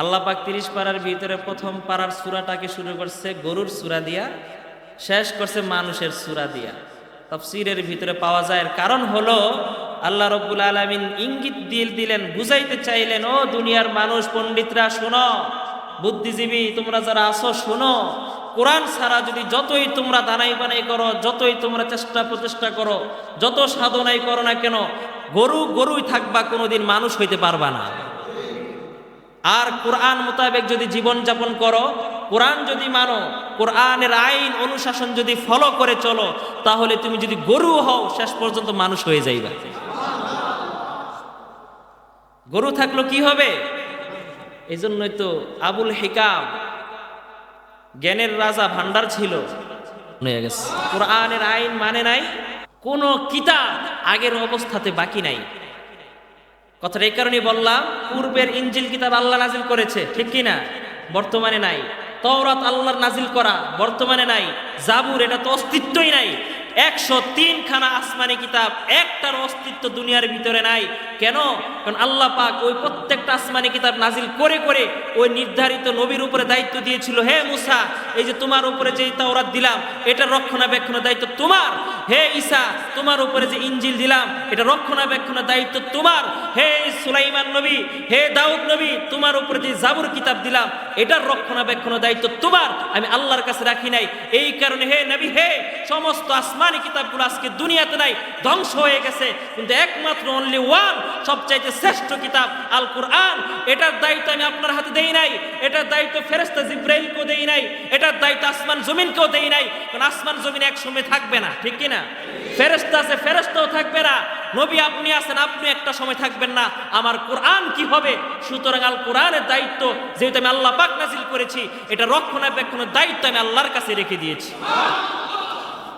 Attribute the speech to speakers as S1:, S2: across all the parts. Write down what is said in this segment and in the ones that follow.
S1: আল্লাহ পাক 30 পারার ভিতরে প্রথম পারার সূরাটাকে শুরু করছে গরুর সূরা দিয়া, শেষ করছে মানুষের সূরা দিয়া। তাফসীরের ভিতরে পাওয়া যায়, এর কারণ হলো আল্লাহ রাব্বুল আলামিন ইঙ্গিত দিলেন, বুঝাইতে চাইলেন, ও দুনিয়ার মানুষ, পণ্ডিতরা শোনো, বুদ্ধিজীবী তোমরা যারা আসো শোনো, কোরআন ছাড়া যদি যতই তোমরা দানাই বানাই করো, যতই তোমরা চেষ্টা প্রচেষ্টা করো, যত সাধনাই করো না কেন, গরুই থাকবা, কোনোদিন মানুষ হইতে পারবা না। আর কোরআন মোতাবেক যদি জীবন যাপন করো, কোরআন যদি মানো, কোরআনের আইন অনুশাসন যদি ফলো করে চলো, তাহলে তুমি যদি গরু হও শেষ পর্যন্ত মানুষ হয়ে যাইবা। গরু থাকলো কি হবে? এই জন্যই তো আবুল হিকাম জ্ঞানের রাজা ভান্ডার ছিল, কোরআনের আইন মানে নাই, কোন কিতাব আগের অবস্থাতে বাকি নাই। কথাটা এই কারণে বললাম, পূর্বের ইনজিল কিতাব আল্লাহ নাজিল করেছে, ঠিক কিনা? বর্তমানে নাই। তাওরাত আল্লাহর নাজিল করা, বর্তমানে নাই। জাবুর, এটা তো অস্তিত্বই নাই। 103 খানা আসমানি কিতাব, একটার অস্তিত্ব দুনিয়ার ভিতরে নাই। কেন? কারণ আল্লাহ পাক ওই প্রত্যেকটা আসমানি কিতাব নাজিল করে করে ওই নির্ধারিত নবীর উপরে দায়িত্ব দিয়েছিল, হে মুসা, এই যে তোমার উপরে যে তাওরাত দিলাম, এটা রক্ষণাবেক্ষণের দায়িত্ব তোমার। হে ঈসা, তোমার উপরে যে ইনজিল দিলাম, এটা রক্ষণাবেক্ষণের দায়িত্ব তোমার। হে সুলাইমান নবী, হে দাউদ নবী, তোমার উপরে যে জাবুর কিতাব দিলাম, এটার রক্ষণাবেক্ষণের দায়িত্ব তোমার, আমি আল্লাহর কাছে রাখি নাই। এই কারণে হে নবী, হে সমস্ত আসমানি কিতাবগুলো আজকে দুনিয়াতে নাই, ধ্বংস হয়ে গেছে, কিন্তু একমাত্র অনলি ওয়ান, সবচাইতে শ্রেষ্ঠ কিতাব আল কোরআন, এটার দায়িত্ব আমি আপনার হাতে দেই নাই, এটার দায়িত্ব ফেরেশতা জিবরাইলকেও দেই নাই, এটার দায়িত্ব আসমান জমিনকেও দেই নাই। কারণ আসমান জমিন এক সময় থাকবে না, ঠিক কিনা? ফেরেশতা আছে, ফেরেশতাও থাকবে না। নবী আপনি আছেন, আপনি একটা সময় থাকবেন না। আমার কোরআন কি হবে? সুতরাং আল কোরআনের দায়িত্ব যেহেতু আমি আল্লাহ পাক নাজিল করেছি, এটা রক্ষণাবেক্ষণের দায়িত্ব আমি আল্লাহর কাছে রেখে দিয়েছি।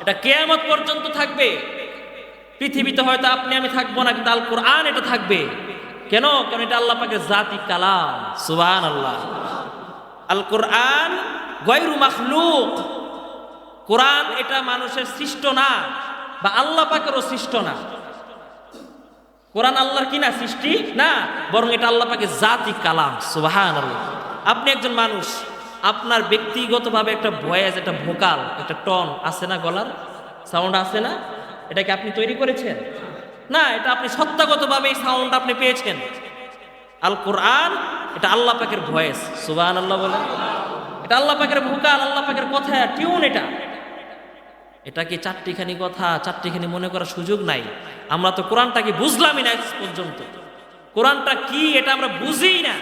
S1: এটা কিয়ামত পর্যন্ত থাকবে। পৃথিবীতে হয়তো আপনি আমি থাকবো না, কিন্তু আল কোরআন এটা থাকবে। কেন? কারণ এটা আল্লাহ পাকের জাতি কালাম। সুবহানাল্লাহ। আল কোরআন গায়রু মাখলুক। কোরআন এটা মানুষের সৃষ্ট না, বা আল্লাহ পাকেরও সৃষ্ট না। কোরআন আল্লাহর কি না? সৃষ্টি না, বরং এটা আল্লাহ পাকের জাতি কালাম। সুবহানাল্লাহ। আপনি একজন মানুষ, আপনার ব্যক্তিগতভাবে একটা ভয়েস, একটা ভোকাল, একটা টন আছে না, গলার সাউন্ড আছে না? এটাকে আপনি তৈরি করেছেন না, এটা আপনি সত্তাগতভাবে এই সাউন্ড আপনি পেয়েছেন। আল কোরআন এটা আল্লাহ পাকের ভয়েস। সুবহানাল্লাহ বলেন। এটা আল্লাহ পাকের ভোকাল, আল্লাহ পাকের কথা, টিউন। এটা কি চারটিখানি কথা, চারটিখানি মনে করার সুযোগ নাই। আমরা তো কোরআনটাকে বুঝলামই না আজ পর্যন্ত। কোরআনটা কি এটা আমরা বুঝিই না।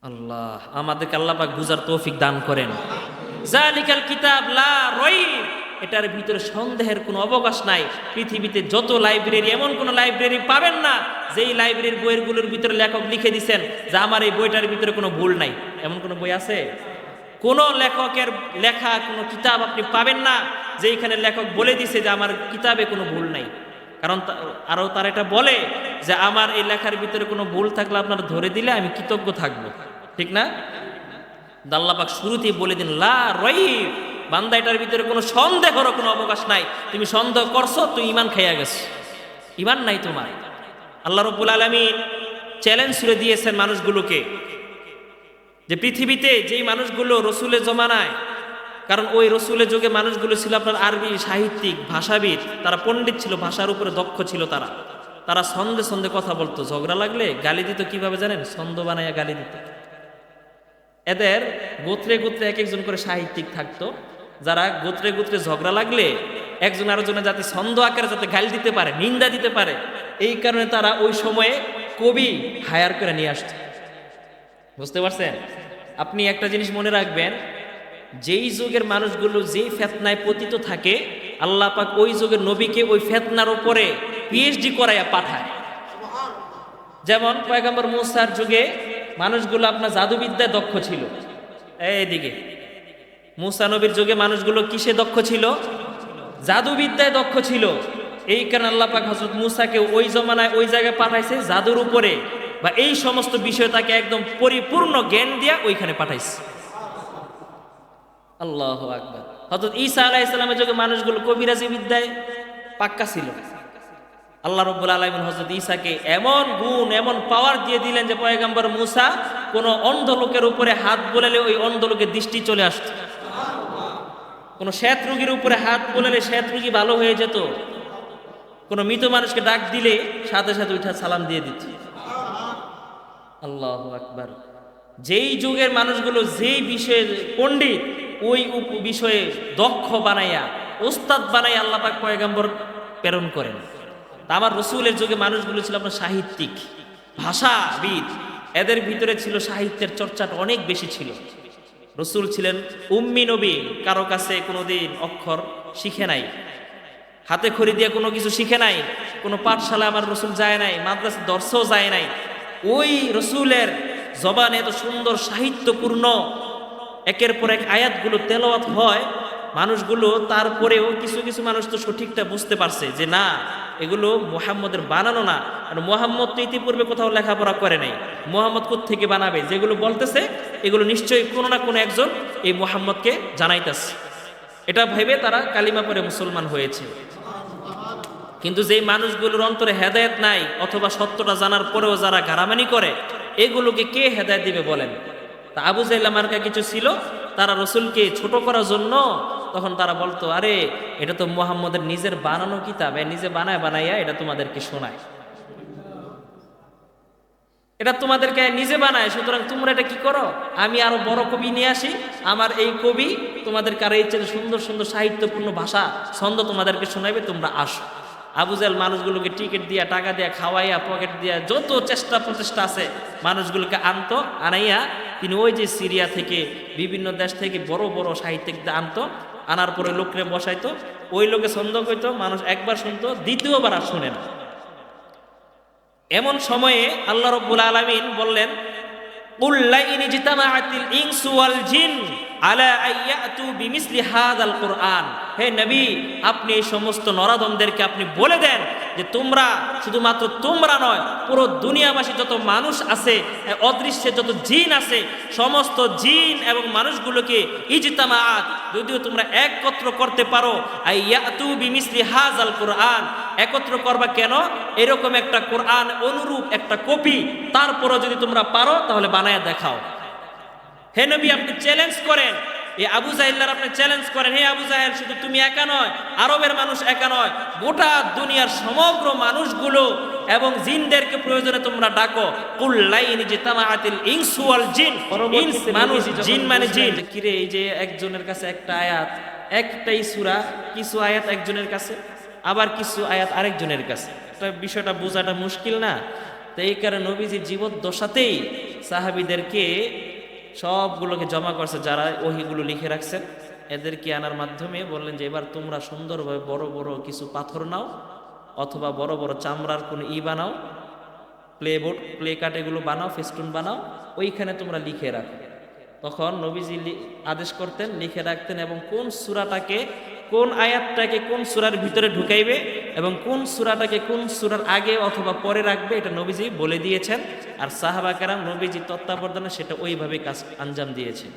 S1: আল্লাহ আমাদেরকে আল্লাহ পাক বুঝার তৌফিক দান করেন। জালিকাল কিতাব লা রাইব, এটার ভিতরে সন্দেহের কোনো অবকাশ নাই। পৃথিবীতে যত লাইব্রেরি, এমন কোন লাইব্রেরি পাবেন না যেই লাইব্রেরির বইগুলোর ভিতরে লেখক লিখে দিয়েছেন যে আমার এই বইটার ভিতরে কোনো ভুল নাই। এমন কোনো বই আছে? কোন লেখকের লেখা কোনো কিতাব আপনি পাবেন না যেইখানে লেখক বলে দিছে যে আমার কিতাবে কোনো ভুল নাই। কারণ আরো তার এটা বলে যে আমার এই লেখার ভিতরে কোনো ভুল থাকলে আপনারা ধরে দিলে আমি কৃতজ্ঞ থাকবো, ঠিক না? আল্লাহ পাক শুরুতেই বলে দিন লা রাইব, বান্দা এটার ভিতরে কোনো সন্দেহের কোনো অবকাশ নাই। তুমি সন্দেহ করছো, তুই ঈমান খাইয়া গেছো, ঈমান নাই তোমার। আল্লাহ রাব্বুল আলামিন চ্যালেঞ্জ ছুড়ে দিয়েছেন মানুষগুলোকে, যে পৃথিবীতে যেই মানুষগুলো রসুলের জমানায়, কারণ ওই রসুলের যুগে মানুষগুলো ছিল আপনার আরবি সাহিত্যিক, ভাষাবিদ, তারা পণ্ডিত ছিল, ভাষার উপরে দক্ষ ছিল। তারা ছন্দে ছন্দে কথা বলতো, ঝগড়া লাগলে গালি দিত। কিভাবে জানেন? ছন্দ বানাইয়া গালি দিত। এদের গোত্রে গোত্রে এক একজন করে সাহিত্যিক থাকতো, যারা গোত্রে গোত্রে ঝগড়া লাগলে একজন আরেকজনের যাতে ছন্দ আকারে যাতে গালি দিতে পারে, নিন্দা দিতে পারে, এই কারণে তারা ওই সময়ে কবি হায়ার করে নিয়ে আসতো। বুঝতে পারছেন? আপনি একটা জিনিস মনে রাখবেন, যেই যুগের মানুষগুলো যেই ফেতনায় পতিত থাকে, আল্লাহ পাক ওই যুগের নবীকে ওই ফেতনার উপরে পিএইচডি করাইয়া পাঠায়। যেমন পয়গম্বর মুসার যুগে মানুষগুলো আপনার জাদুবিদ্যায় দক্ষ ছিল। এইদিকে মুসা নবীর যুগে মানুষগুলো কিসে দক্ষ ছিল? জাদুবিদ্যায় দক্ষ ছিল। এই কারণে আল্লাহ পাক হযরত মুসাকে ওই জমানায় ওই জায়গায় পাঠাইছে জাদুর উপরে, বা এই সমস্ত বিষয় তাকে একদম পরিপূর্ণ জ্ঞান দিয়া ওইখানে পাঠাইছে। আল্লাহু আকবার। হযরত ঈসা আলাইহিস সালামের যুগে মানুষগুলো কবিরাজি বিদ্যায় পাক্কা ছিল। আল্লাহ রাব্বুল আলামিন হযরত ঈসাকে এমন গুণ এমন পাওয়ার দিয়ে দিলেন যে পয়গম্বর মূসা কোনো অন্ধ লোকের উপরে হাত বোলালে ওই অন্ধ লোকের দৃষ্টি চলে আসতো, কোনো শ্বেত রোগীর উপরে হাত বোলালে শ্বেত রোগী ভালো হয়ে যেত, কোনো মৃত মানুষকে ডাক দিলে সাথে সাথে উঠা সালাম দিয়ে দিত। আল্লাহু আকবার। যেই যুগের মানুষগুলো যেই বিষয়ে পণ্ডিত ওই বিষয়ে দক্ষ বানাইয়া ওস্তাদ বানাইয়া আল্লাহ পাক পয়গম্বর প্রেরণ করেন। তা আমার রসুলের যুগে মানুষগুলো ছিল আপনার সাহিত্যিক, ভাষাবিদ, এদের ভিতরে ছিল সাহিত্যের চর্চাটা অনেক বেশি ছিল। রসুল ছিলেন উম্মি নবী, কারো কাছে কোনোদিন অক্ষর শিখে নাই, হাতে খড়ি দিয়ে কোনো কিছু শিখে নাই, কোনো পাঠশালায় আমার রসুল যায় নাই, মাদ্রাসা দর্শও যায় নাই। ওই রসুলের জবানে এত সুন্দর সাহিত্যপূর্ণ একের পর এক আয়াতগুলো তেলাওয়াত হয়, মানুষগুলো তারপরেও কিছু কিছু মানুষ তো সঠিকটা বুঝতে পারছে যে না, এগুলো মুহাম্মদের বানানো না, কারণ মুহাম্মদ তো ইতিপূর্বে কোথাও লেখাপড়া করে নাই, মুহাম্মদ কোত্থেকে বানাবে, যেগুলো বলতেছে এগুলো নিশ্চয়ই কোনো না কোনো একজন এই মুহাম্মদকে জানাইতেছে। এটা ভেবে তারা কালিমা পড়ে মুসলমান হয়েছে। কিন্তু যেই মানুষগুলোর অন্তরে হেদায়েত নাই অথবা সত্যটা জানার পরেও যারা গারামানি করে, এগুলোকে কে হেদায়েত দিবে বলেন? তা আবু জাহেল মার্কা কিছু ছিল, তারা রসুলকে ছোট করার জন্য তখন তারা বলতো, আরে এটা তো মুহাম্মদের নিজের বানানো কিতাব, নিজে বানায় বানাইয়া এটা তোমাদেরকে শোনায়, এটা তোমাদেরকে নিজে বানায়, সুতরাং তোমরা এটা কি করো, আমি আরো বড় কবি নিয়ে আসি, আমার এই কবি তোমাদেরকে আরো এই চেয়ে সুন্দর সুন্দর সাহিত্যপূর্ণ ভাষা ছন্দ তোমাদেরকে শোনাবে, তোমরা আসো। আবু জাহেল মানুষগুলোকে টিকিট দিয়া, টাকা দিয়া, খাওয়াইয়া, পকেট দিয়া, যত চেষ্টা প্রচেষ্টা আছে মানুষগুলোকে আনতো, আনাইয়া তিনি ওই যে সিরিয়া থেকে বিভিন্ন দেশ থেকে বড় বড় সাহিত্যিকদের আনতো, আনার পরে লোকরে বসাইতো, ওই লোকে ছন্দ কইতো, মানুষ একবার শুনতো, দ্বিতীয়বার আর শুনে না। এমন সময়ে আল্লাহ রাব্বুল আলামিন বললেন, কুল লা ইন ইজতামাআতিল ইনসু ওয়াল জিন আলা আইয়াতু বিমিসলি হাযাল কুরআন। হে নবী, আপনি এই সমস্ত নরাধমদেরকে আপনি বলে দেন যে তোমরা, শুধুমাত্র তোমরা নয়, পুরো দুনিয়াবাসী যত মানুষ আছে, অদৃশ্যে যত জিন আছে, সমস্ত জিন এবং মানুষগুলোকে ইজতামাআত, যদিও তোমরা একত্র করতে পারো, আইয়াতু বিমিসলি হাযাল কুরআন, একত্র করবা কেন, এরকম একটা কোরআন অনুরূপ একটা কপি, তারপরও যদি তোমরা পারো তাহলে বানায়া দেখাও। হে নবী, আপনি চ্যালেঞ্জ করেন, এই আবু জাহেলের আপনি চ্যালেঞ্জ করেন, হে আবু জাহেল, শুধু তুমি একা নয়, আরবের মানুষ একা নয়, গোটা দুনিয়ার সমগ্র মানুষগুলো এবং জিনদেরকে প্রয়োজনে তোমরা ডাকো। কুল লা ইন ইজতামাআতিল ইনসু ওয়াল জিন, ইনস মানুষ, জিন মানে জিন। কিরে, এই যে একজনের কাছে একটা আয়াত, একটাই সূরা, কিছু আয়াত একজনের কাছে, আবার কিছু আয়াত আরেকজনের কাছে, এটা বিষয়টা বোঝাটা মুশকিল না? তো এই কারণে নবীজি জীবদ্দশাতেই সাহাবীদেরকে সবগুলোকে জমা করছে, যারা ওহীগুলো লিখে রাখছেন, এদেরকে আনার মাধ্যমে বললেন যে এবার তোমরা সুন্দরভাবে বড় বড় কিছু পাথর নাও, অথবা বড় বড় চামড়ার কোনো বানাও, প্লেবোর্ড, প্লে কার্ড এগুলো বানাও, ফেস্টুন বানাও, ওইখানে তোমরা লিখে রাখো। তখন নবীজি আদেশ করতেন, লিখে রাখতেন, এবং কোন সূরাটাকে, কোন আয়াতটাকে কোন সূরার ভিতরে ঢুকাইবে এবং কোন সূরাটাকে কোন সূরার আগে অথবা পরে রাখবে, এটা নবীজি বলে দিয়েছেন। আর সাহাবা কেরাম নবীজি তত্ত্বাবধানে সেটা ওইভাবে কাজ আঞ্জাম দিয়েছে।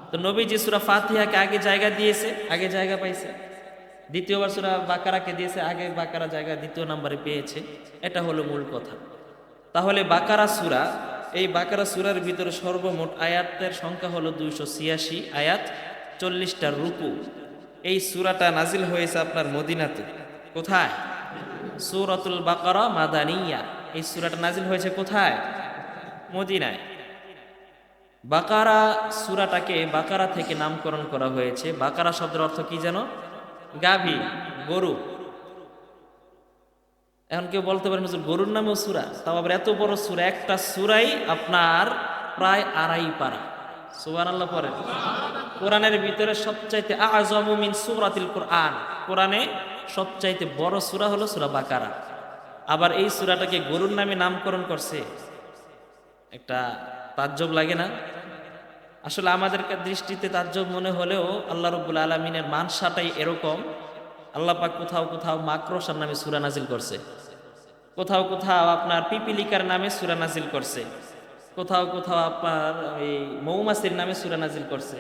S1: তো নবীজি সূরা ফাতিহাকে আগে জায়গা দিয়েছে, আগে জায়গা পাইছে, দ্বিতীয়বার সূরা বাকারাকে দিয়েছে, আগে বাকারা জায়গা দ্বিতীয় নম্বরে পেয়েছে। এটা হলো মূল কথা। তাহলে বাকারা সূরা, এই বাকারা সূরার ভিতরে সর্বমোট আয়াতের সংখ্যা হলো 286 আয়াত, 40টা রুকু। এই সূরাটা নাজিল হয়েছে আপনার মদিনাতে। কোথায়? সূরাতুল বাকারা মাদানিয়া। এই সূরাটা নাজিল হয়েছে কোথায়? মদিনায়। বাকারা সূরাটাকে বাকারা থেকে নামকরণ করা হয়েছে। বাকারা শব্দের অর্থ কি জানো? গাভী, গরু। এখন কেউ বলতে পারেন হুজুর, গরুর নামেও সূরা, তাও আবার এত বড় সূরা, একটা সূরাই আপনার প্রায় 2.5 পারা। সুবহানাল্লাহ পড়েন। কোরআনের ভিতরে সবচাইতে আযমু মিন সূরাতিল কোরআন, কোরআনে সবচাইতে বড় সূরা হলো সূরা বাকারা। আবার এই সূরাটাকে গরুর নামে নামকরণ করছে, একটা তাজ্জব লাগে না? আসলে আমাদের দৃষ্টিতে তাজ্জব মনে হলেও আল্লাহ রাব্বুল আলামিনের মানসাটাই এরকম। আল্লাহ পাক কোথাও কোথাও মাকড়সার নামে সূরা নাজিল করছে, কোথাও কোথাও আপনার পিপিলিকার নামে সূরা নাজিল করছে, কোথাও কোথাও আপনার এই মৌমাছির নামে সূরা নাজিল করছে,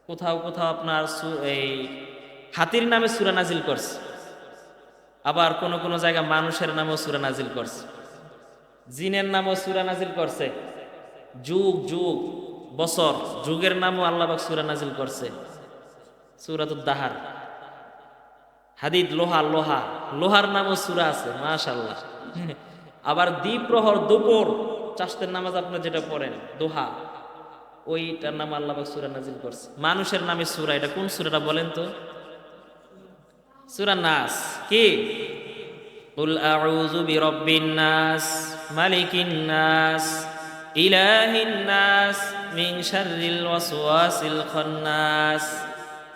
S1: কোথাও কোথাও আপনার এই হাতির নামে সূরা নাজিল করছে। আবার কোন কোন জায়গায় মানুষের নামও সূরা নাজিল করছে, জিনের নামও সূরা নাজিল করছে, যুগ যুগ বছর যুগের নামও আল্লাহ পাক সূরা নাজিল করছে। সূরাতুদ দাহার, হাদিদ লোহা, লোহার নামও সূরা আছে, মাশাআল্লাহ। আবার দ্বীপ প্রহর, দুপুর, চাষতের নামাজ আপনারা যেটা পড়েন দোহা, ওইটার নাম আল্লাহ পাক সূরা নাজিল করছে। মানুষের নামে সূরা, এটা কোন সূরাটা বলেন তো? সূরা নাস। কি? কুল আউযু বিরাব্বিন নাস, মালিকিন নাস, ইলাহিন নাস, মিন শাররিল ওয়াসওয়াসিল খান্নাস।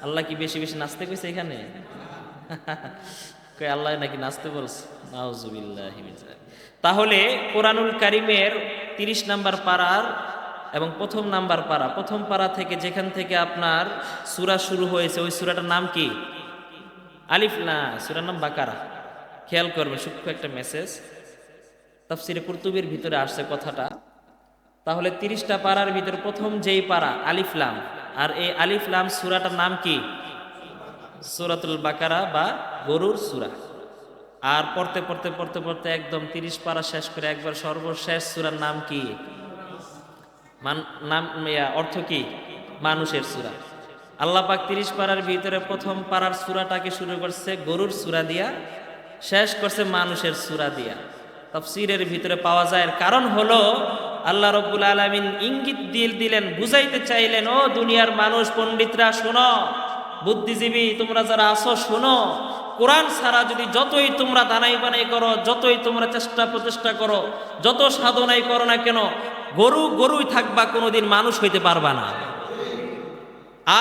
S1: আল্লাহ কি বেশি বেশি নাচতে কইছে এখানে? কই আল্লাহ নাকি নাচতে বলছে? নাউযুবিল্লাহি মিন যালিক। তাহলে কোরআনুল কারীমের 30 নাম্বার পারার এবং প্রথম নাম্বার পারা, প্রথম পারা থেকে যেখান থেকে আপনার সূরা শুরু হয়েছে ওই সূরাটার নাম কি? আলিফ না, সূরার নাম বাকারা। খেয়াল করবেন, সূক্ষ্ম একটা মেসেজ, তাফসিরে কুরতুবির ভিতরে আসছে কথাটা। তাহলে 30টা পারার ভিতরে প্রথম যেই পারা আলিফ লাম, আর এই আলিফ লাম সূরাটার নাম কি? সূরাতুল বাকারা বা গরুর সূরা। আর পড়তে পড়তে পড়তে পড়তে একদম 30 পারা শেষ করে একবার সর্বশেষ সূরার নাম কি? অর্থ কি? মানুষের সূরা। আল্লাহ পাক 30 পারার ভিতরে প্রথম পারার সূরাটাকে শুরু করছে গরুর সূরা দিয়া, শেষ করছে মানুষের সূরা দিয়া। তাফসীরের ভিতরে পাওয়া যায়, এর কারণ হলো আল্লাহ রাব্বুল আলামিন ইঙ্গিত দিলেন, বুঝাইতে চাইলেন, ও দুনিয়ার মানুষ, পণ্ডিতরা শোনো, বুদ্ধিজীবী তোমরা যারা আসো শোনো, কোরআন ছাড়া যদি যতই তোমরা দানাই বানাই করো, যতই তোমরা চেষ্টা প্রচেষ্টা করো, যত সাধনাই করো না কেন, গরুই থাকবা, কোনোদিন মানুষ হইতে পারবা না।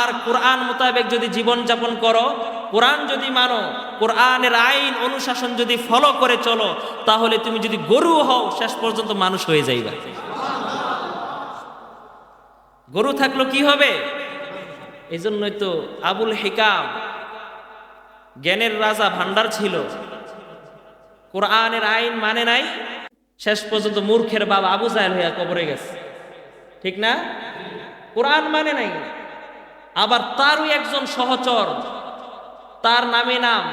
S1: আর কোরআন মোতাবেক যদি জীবন যাপন করো, কোরআন যদি মানো, কোরআনের আইন অনুশাসন যদি ফলো করে চলো, তাহলে তুমি যদি গরু হও শেষ পর্যন্ত মানুষ হয়ে যাইবা। গরু থাকলো কি হবে? এই জন্যই তো আবুল হিকাম জ্ঞানের রাজা ভান্ডার ছিল, কোরআনের আইন মানে নাই, শেষ পর্যন্ত মূর্খের বাবা আবু জাহেল হইয়া কবরে গেছে, ঠিক না? কোরআন মানে নাই। আবার তারও একজন সহচর, তার নাম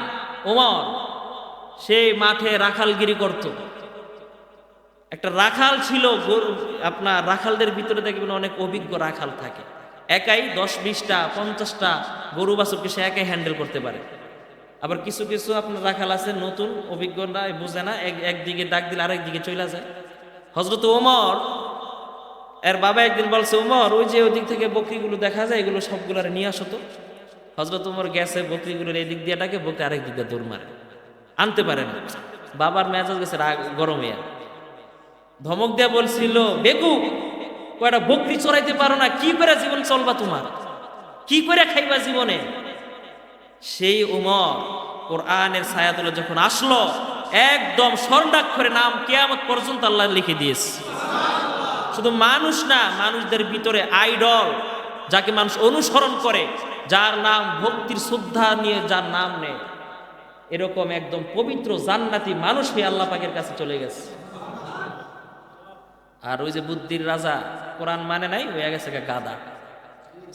S1: ওমর, সেই মাঠে রাখালগিরি করত। একটা রাখাল ছিল, আপনার রাখালদের ভিতরে দেখবেন অনেক অভিজ্ঞ রাখাল থাকে, একাই 10-20টা 50টা গরু বাছুরকে সে একাই হ্যান্ডেল করতে পারে। আবার কিছু কিছু আপনার রাখাল আছে নতুন, অভিজ্ঞরা বুঝে না, একদিকে ডাক দিলে আরেক দিকে চলে যায়। হযরত ওমর এর বাবা একদিন বলছে, ওমর ওই যে ওই দিক থেকে বকরিগুলো দেখা যায়, এগুলো সবগুলারে নিয়ে আসো তো। হযরত ওমর গেছে, বকরিগুলোর এই দিক দিয়ে ডাকে, বকরি আরেক দিক দিয়ে দৌড় মারে, আনতে পারে না। বাবার মেজাজ গেছে গরম হইয়া, ধমক দেয়া বলছিল, বেকুব, কয়টা বকরি চড়াইতে পারো না, কি করে জীবন চলবা তোমার, কি করে খাইবা জীবনে? সেই উমর কোরআনের ছায়াতলে যখন আসলো, একদম স্বর্ণাক্ষরে নাম কিয়ামত পর্যন্ত আল্লাহ লিখে দিয়েছে। শুধু মানুষ না, মানুষদের ভিতরে আইডল, যাকে মানুষ অনুসরণ করে, যার নাম ভক্তির শ্রদ্ধা নিয়ে যার নাম নেয়, এরকম একদম পবিত্র জান্নাতি মানুষ হয়ে আল্লাহ পাকের কাছে চলে গেছে। আর ওই যে বুদ্ধির রাজা কোরআন মানে নাই, হয়ে গেছে গাদা।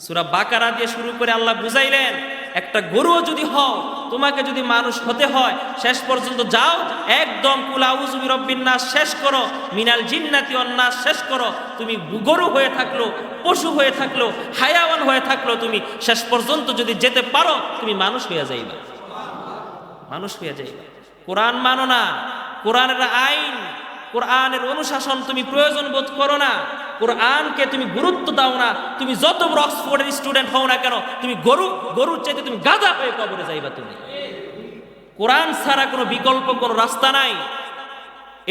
S1: সূরা বাকারা দিয়ে শুরু করে আল্লাহ বুঝাইলেন, একটা গরুও যদি হও, তোমাকে যদি মানুষ হতে হয়, শেষ পর্যন্ত যাও, একদম কুল আউযু বিরাব্বিন নাস শেষ করো, মিনাল জিন্নাতি ওয়ান নাস শেষ করো। তুমি গরু হয়ে থাকলো, পশু হয়ে থাকলো, হায়াওয়ান হয়ে থাকলো, তুমি শেষ পর্যন্ত যদি যেতে পারো, তুমি মানুষ হয়ে যাইবা, মানুষ হয়ে যাইবা। কোরআন মানো না, কোরআনের আইন, কোরআনের অনুশাসন তুমি প্রয়োজন বোধ করো না, কোরআনকে তুমি গুরুত্ব দাও না, তুমি যত বড় অক্সফোর্ডের স্টুডেন্ট হও না কেন, তুমি গরুর চাইতে তুমি গাধা হয়ে কবরে যাইবা। তুমি কোরআন ছাড়া কোনো বিকল্প কোনো রাস্তা নাই।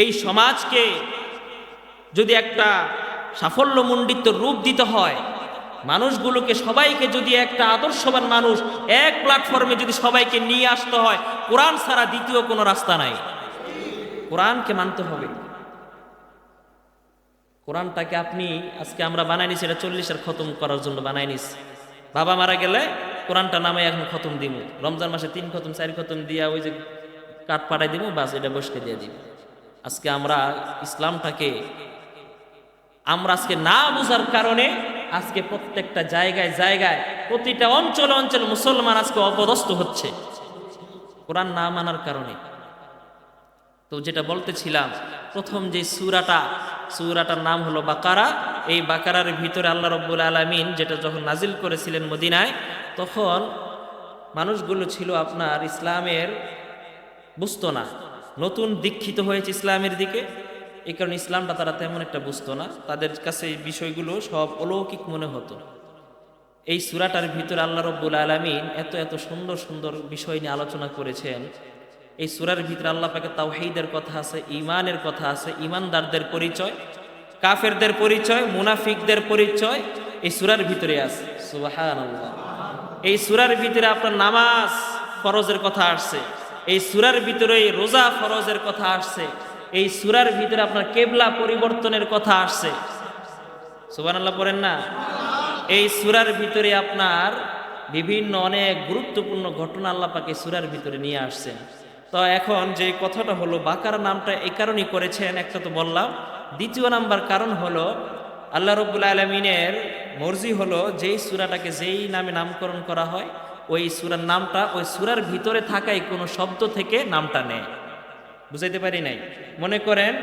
S1: এই সমাজকে যদি একটা সাফল্যমণ্ডিত রূপ দিতে হয়, মানুষগুলোকে সবাইকে যদি একটা আদর্শবান মানুষ এক প্ল্যাটফর্মে যদি সবাইকে নিয়ে আসতে হয়, কোরআন ছাড়া দ্বিতীয় কোনো রাস্তা নাই। কোরআনকে মানতে হবে। কোরআনটাকে আপনি আজকে আমরা বানাই নিছি, এটা 40-এর খতম করার জন্য বানাই নিছি। বাবা মারা গেলে কোরআনটা নামে এখন খতম দিব, রমজান মাসে 3 খতম 4 খতম দিয়া ওই যে কাঠ পাঠাই দিব, বাস এটা বসকে দিয়ে দিব। আজকে আমরা ইসলামটাকে আমরা আজকে না বুঝার কারণে আজকে প্রত্যেকটা জায়গায় জায়গায় প্রতিটা অঞ্চলে অঞ্চলে মুসলমান আজকে অপদস্থ হচ্ছে, কোরআন না মানার কারণে। তো যেটা বলতেছিলাম, প্রথম যে সূরাটার নাম হলো বাকারা। এই বাকারার ভিতরে আল্লাহ রাব্বুল আলামিন যেটা যখন নাজিল করেছিলেন মদিনায়, তখন মানুষগুলো ছিল আপনার ইসলামের বুঝতো না, নতুন দীক্ষিত হয়েছে ইসলামের দিকে। এই কারণে ইসলামটা তারা তেমন একটা বুঝতো না, তাদের কাছে এই বিষয়গুলো সব অলৌকিক মনে হতো। এই সূরাটার ভিতরে আল্লাহ রাব্বুল আলামিন এত এত সুন্দর সুন্দর বিষয় নিয়ে আলোচনা করেছেন। এই সূরার ভিতরে আল্লাহ পাকের তাওহীদের কথা আছে, ঈমানের কথা আছে, ঈমানদারদের পরিচয়, কাফেরদের পরিচয়, মুনাফিকদের পরিচয় এই সূরার ভিতরে আছে। সুবহানাল্লাহ। এই সূরার ভিতরে আপনার নামাজ ফরজের কথা আসছে, এই সূরার ভিতরে রোজা ফরজের কথা আসছে, এই সূরার ভিতরে আপনার কিবলা পরিবর্তনের কথা আসছে। সুবহানাল্লাহ পড়েন না? এই সূরার ভিতরে আপনার বিভিন্ন অনেক গুরুত্বপূর্ণ ঘটনা আল্লাহ পাক এই সূরার ভিতরে নিয়ে আসছেন। তো এখন যে কথাটা হলো, বাকারা নামটা এই কারণেই করেছেন, একটা তো বললাম। দ্বিতীয় নাম্বার কারণ হলো, আল্লাহ রাব্বুল আলামিনের মর্জি হলো যেই সূরাটাকে যেই নামে নামকরণ করা হয়, ওই সূরার নামটা ওই সূরার ভিতরে থাকাই কোনো শব্দ থেকে নামটা নেয়। বুঝাইতে পারি নাই? মনে করেন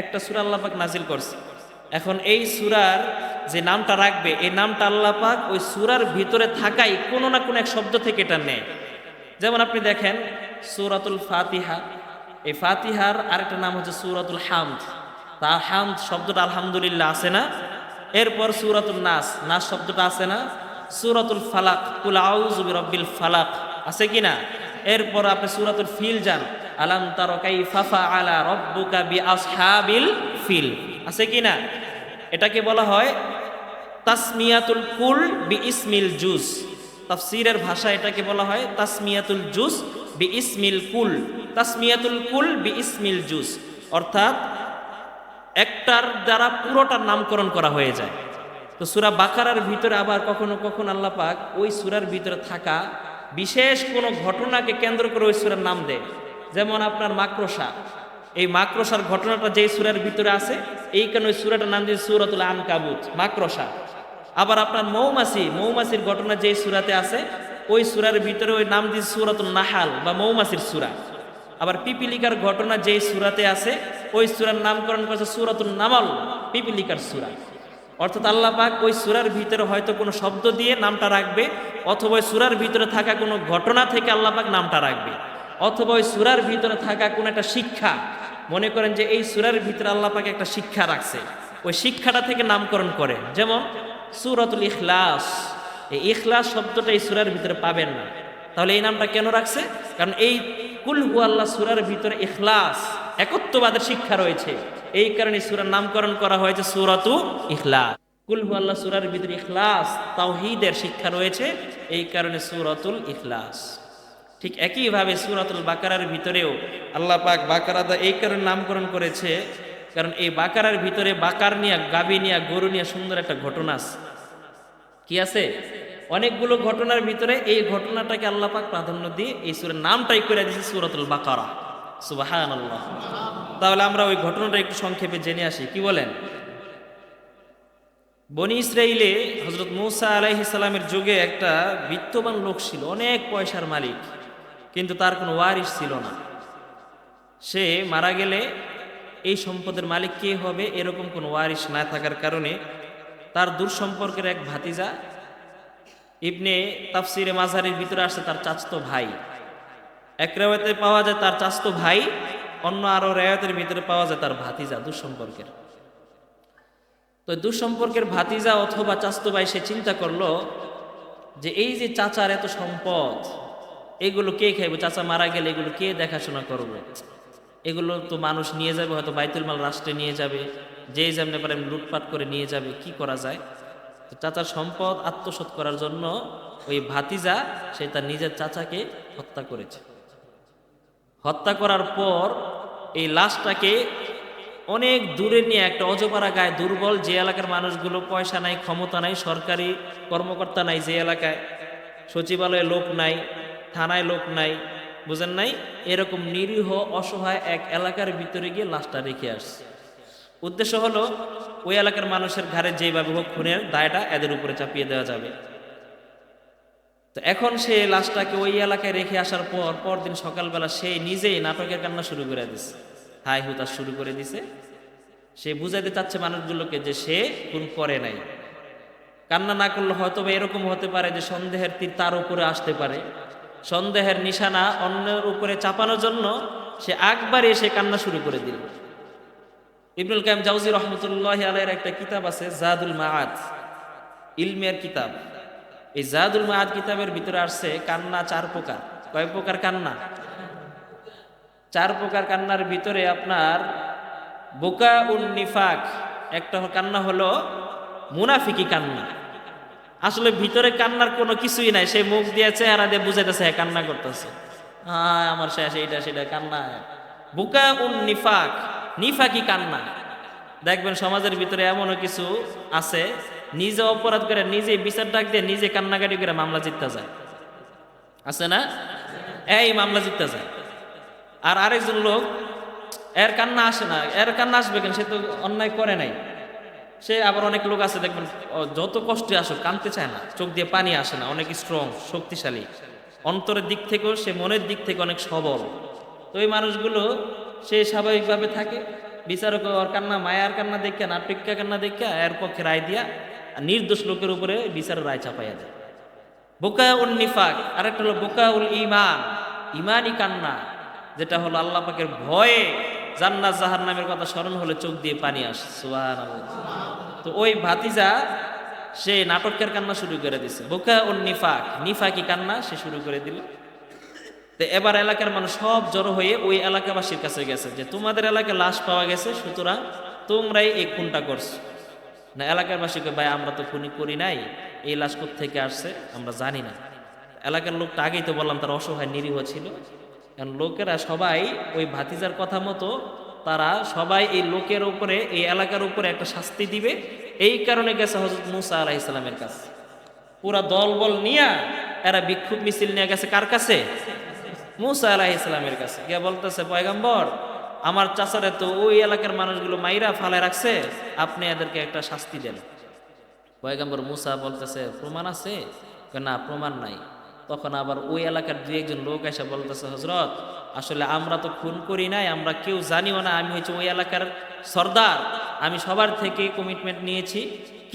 S1: একটা সূরা আল্লাহ পাক নাজিল করছে, এখন এই সূরার যে নামটা রাখবে, এই নামটা আল্লাহ পাক ওই সূরার ভিতরে থাকাই কোনো না কোনো এক শব্দ থেকে এটা নেয়। যেমন আপনি দেখেন সূরাতুল ফাতিহা, এই ফাতিহার আরেকটা নাম হচ্ছে সূরাতুল হামদ। তা হামদ শব্দটা আলহামদুলিল্লাহ আছে না? এরপর সূরাতুল নাস, নাস শব্দটা আছে না? সূরাতুল ফালাক, কুল আউযু বিরাব্বিল ফালাক আছে কি না? এরপর আপনি সূরাতুল ফিল যান, আলাম তারা কাইফা ফাআলা রাব্বুকা বিআসহাবিল ফিল আছে কি না? এটাকে বলা হয় তাসমিয়াতুল কুল বিইসমিল জুজ। তাফসীরের ভাষা এটাকে বলা হয় তাসমিয়াতুল জুজ বিইসমিল কুল। তাসমিয়াতুল কুল বিইসমিল জুজ অর্থাৎ একটার দ্বারা পুরোটার নামকরণ করা হয়ে যায়। তো সূরা বাকারার ভিতরে আবার কখনো কখনো আল্লাহ পাক ওই সূরার ভিতরে থাকা বিশেষ কোনো ঘটনাকে কেন্দ্র করে ওই সূরার নাম দেয়। যেমন আপনার মাকড়সা, এই মাকড়সার ঘটনাটা যেই সূরার ভিতরে আছে, এই কারণে ওই সূরাটার নাম দিয়ে সূরাতুল আনকাবুত, মাকড়সা। আবার আপনার মৌমাছির ঘটনা যেই সূরাতে আছে, ওই সূরার ভিতরে ওই নাম দিয়ে সূরাতুল নাহাল বা মৌমাছির সূরা। আবার পিপিলিকার ঘটনা যেই সূরাতে আছে, ওই সূরার নামকরণ করেছে সূরাতুল নামল, পিপিলিকার সূরা। অর্থাৎ আল্লাহ পাক ওই সূরার ভিতরে হয়তো কোনো শব্দ দিয়ে নামটা রাখবে, অথবা ওই সূরার ভিতরে থাকা কোনো ঘটনা থেকে আল্লাহ পাক নামটা রাখবে, অথবা ওই সূরার ভিতরে থাকা কোনো একটা শিক্ষা, মনে করেন যে এই সূরার ভিতরে আল্লাহ পাক একটা শিক্ষা রাখছে, ওই শিক্ষাটা থেকে নামকরণ করে। যেমন সূরাতুল ইখলাস, এই ইখলাস শব্দটা এই সূরার ভিতরে পাবেন না। তাহলে এই নামটা কেন রাখছে? কারণ এই কুল হু আল্লাহ সূরার ভিতরে ইখলাস, একত্ববাদের শিক্ষা রয়েছে, এই কারণে সূরার নামকরণ করা হয়েছে সূরাতু ইখলাস। কুল হু আল্লাহ সূরার ভিতরে ইখলাস, তাওহীদের শিক্ষা রয়েছে, এই কারণে সূরাতুল ইখলাস। ঠিক একইভাবে সূরাতুল বাকারার ভিতরেও আল্লাহ পাক বাকারাদা এই কারণে নামকরণ করেছে, কারণ এই বাকারার ভিতরে বাকার নিয়া, গাবি নিয়া, গরু নিয়া সুন্দর একটা ঘটনা আছে। কি আছে? অনেকগুলো ঘটনার ভিতরে এই ঘটনাটাকে আল্লাহ পাক প্রাধান্য দিয়ে এই সূরার নামটাই করে দিয়েছে সূরাতুল বাকারা। সুবহানাল্লাহ। তাহলে আমরা ওই ঘটনাটা একটু সংক্ষেপে জেনে আসি, কি বলেন? বনি ইসরাইলে হযরত মূসা আলাইহিস সালামের যুগে একটা বিত্তবান লোক ছিল, অনেক পয়সার মালিক, কিন্তু তার কোনো ওয়ারিস ছিল না। সে মারা গেলে এই সম্পদের মালিক কে হবে এরকম কোনো ওয়ারিস না থাকার কারণে তার দূর সম্পর্কের এক ভাতিজা, ইবনে তাফসিরে মাযহারির ভিতরে আসছে তার চাচতো ভাই। এক রিওয়ায়াতে পাওয়া যায় তার চাচতো ভাই, অন্য আরো রিওয়ায়াতের ভিতরে পাওয়া যায় তার ভাতিজা, দূর সম্পর্কের। তো দূর সম্পর্কের ভাতিজা অথবা চাচতো ভাই সে চিন্তা করলো যে এই যে চাচার এত সম্পদ, এগুলো কে খাইবে? চাচা মারা গেলে এগুলো কে দেখাশোনা করবে? এগুলো তো মানুষ নিয়ে যাবে, হয়তো বাইতুল মাল রাষ্ট্রে নিয়ে যাবে, যে যেমনি পারে লুটপাট করে নিয়ে যাবে, কি করা যায়? তো চাচার সম্পদ আত্মসাৎ করার জন্য ওই ভাতিজা সে তার নিজের চাচাকে হত্যা করেছে। হত্যা করার পর এই লাশটাকে অনেক দূরে নিয়ে একটা অজপাড়া গায়ে, দুর্বল যে এলাকার মানুষগুলো পয়সা নাই, ক্ষমতা নাই, সরকারি কর্মকর্তা নাই, যে এলাকায় সচিবালয়ে লোক নাই, থানায় লোক নাই, বুঝেন নাই, এরকম নিরীহ অসহায় এক এলাকার ভিতরে গিয়ে লাশটা রেখে আসছে। উদ্দেশ্য হলো ওই এলাকার মানুষের ঘাড়ে যেভাবে হোক খুনের দায়টা এদের উপরে চাপিয়ে দেওয়া যাবে। তো এখন সে লাশটাকে ওই এলাকায় রেখে আসার পর পরদিন সকালবেলা সে নিজেই নাটকের কান্না শুরু করে দিচ্ছে। হাই হুতাশ শুরু করে দিছে। সে বুঝাইতে চাচ্ছে মানুষগুলোকে যে সে খুন করে নাই। কান্না না করলে হয়তো বা এরকম হতে পারে যে সন্দেহের তীর তার উপরে আসতে পারে, সন্দেহের নিশানা অন্যের উপরে চাপানোর জন্য সে একবারে এসে কান্না শুরু করে দিল। ইবনুল কাইয়িম জাওজি রহমতুল্লাহি আলাইহির একটা কিতাব আছে জাদুল মাআদ, ইলমের কিতাব। এই জাদুল মাআদ কিতাবের ভিতরে আসছে কান্না 4 প্রকার। কয় প্রকার কান্না? 4 প্রকার কান্নার ভিতরে আপনার বুকাউন নিফাক একটা কান্না হলো মুনাফিকি কান্না। আসলে ভিতরে কান্নার কোনো কিছুই নাই, সে মুখ দিয়ে চেহারা দিয়ে বুঝাইতেছে হ্যাঁ কান্না করতেছে, হ্যাঁ আমার শেষ এইটা সেটা কান্না। বুকাউন নিফাক, নিফাকি কান্না। দেখবেন সমাজের ভিতরে এমনও কিছু আছে নিজে অপরাধ করে নিজে বিচার ডাক দিয়ে নিজে কান্নাকাটি করে মামলা জিততে যায়, আছে না? এই মামলা জিততে যায়। আর আরেকজন লোক এর কান্না আসে না, এর কান্না আসবে কেন, সে তো অন্যায় করে নাই। সে আবার অনেক লোক আছে দেখবেন যত কষ্টে আসুক কাঁদতে চায় না, চোখ দিয়ে পানি আসে না, অনেক স্ট্রং শক্তিশালী, অন্তরের দিক থেকেও সে মনের দিক থেকে অনেক সবল। তো এই মানুষগুলো সে স্বাভাবিকভাবে থাকে, বিচারক ওর কান্না মায়ার কান্না দেখা নাট্যিকা কান্না দেখা এর পক্ষে রায় দিয়া আর নির্দোষ লোকের উপরে বিচারের রায় চাপাইয়া দেয়। বোকাউল নিফাক। আরেকটা হলো বোকাউল ঈমান, ঈমানি কান্না, যেটা হলো আল্লাহ পাকের ভয়ে জান্নাত জাহান্নামের কথা স্মরণ হলে চোখ দিয়ে পানি আসে। সুবহানাল্লাহ। তো ওই ভাতিজা সে নাটকের কান্না শুরু করে দিছে, বোকাউল নিফাক, নিফাকি কান্না সে শুরু করে দিল। তো এবার এলাকার মানুষ সব জড়ো হয়ে ওই এলাকাবাসীর কাছে গেছে যে তোমাদের এলাকায় লাশ পাওয়া গেছে, সুতরাং তোমরাই এই খুনটা করছো। না, এলাকার বাসীকে ভাই আমরা তো খুনি করি নাই, এই লাশ কোত্থেকে আসছে আমরা জানি না। এলাকার লোকটা আগেই তো বললাম তারা অসহায় নিরীহ ছিল, কারণ লোকেরা সবাই ওই ভাতিজার কথা মতো তারা সবাই এই লোকের উপরে এই এলাকার উপরে একটা শাস্তি দিবে, এই কারণে গেছে হযরত মুসা আলাইহিস সালামের কাছে। পুরা দলবল নিয়ে এরা বিক্ষোভ মিছিল নিয়ে গেছে কার কাছে? মুসা আলাইহিস সালামের কাছে। গিয়ে বলতেছে পয়গম্বর আমার চাচারে তো ওই এলাকার মানুষগুলো মাইরা ফালায় রাখছে, আপনি এদেরকে একটা শাস্তি দেন। পয়গম্বর মুসা বলতেছে প্রমাণ আছে? না প্রমাণ নাই। তখন আবার ওই এলাকার 2-1 লোক এসে বলতেছে হযরত আসলে আমরা তো খুন করি নাই, আমরা কেউ জানিও না, আমি হচ্ছে ওই এলাকার সর্দার, আমি সবার থেকে কমিটমেন্ট নিয়েছি,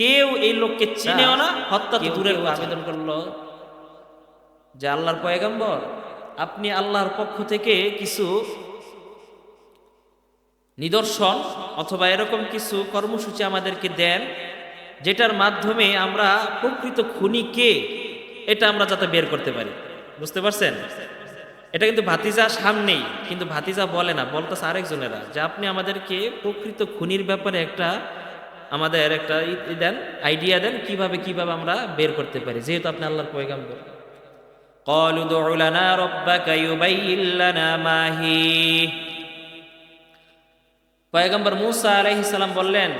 S1: কেউ এই লোককে চিনেও না, হত্যা তো দূরের কথা। আবেদন করলো যে আল্লাহর পয়গম্বর আপনি আল্লাহর পক্ষ থেকে কিছু নিদর্শন অথবা এরকম কিছু কর্মসূচি আমাদেরকে দেন, যেটার মাধ্যমে আমরা প্রকৃত খুনি কে এটা আমরা যাতে বের করতে পারি। বুঝতে পারছেন? এটা কিন্তু ভাতিজা সামনেই, কিন্তু ভাতিজা বলে না, বলতেছে আরেকজনেরা যে আপনি আমাদেরকে প্রকৃত খুনির ব্যাপারে আমাদের একটা দেন, আইডিয়া দেন কিভাবে আমরা বের করতে পারি, যেহেতু আপনি আল্লাহর পয়গম্বর। قالوا ادع لنا ربك يبين لنا ما هي। পয়গম্বর মুসা আলাইহিস সালাম বললেন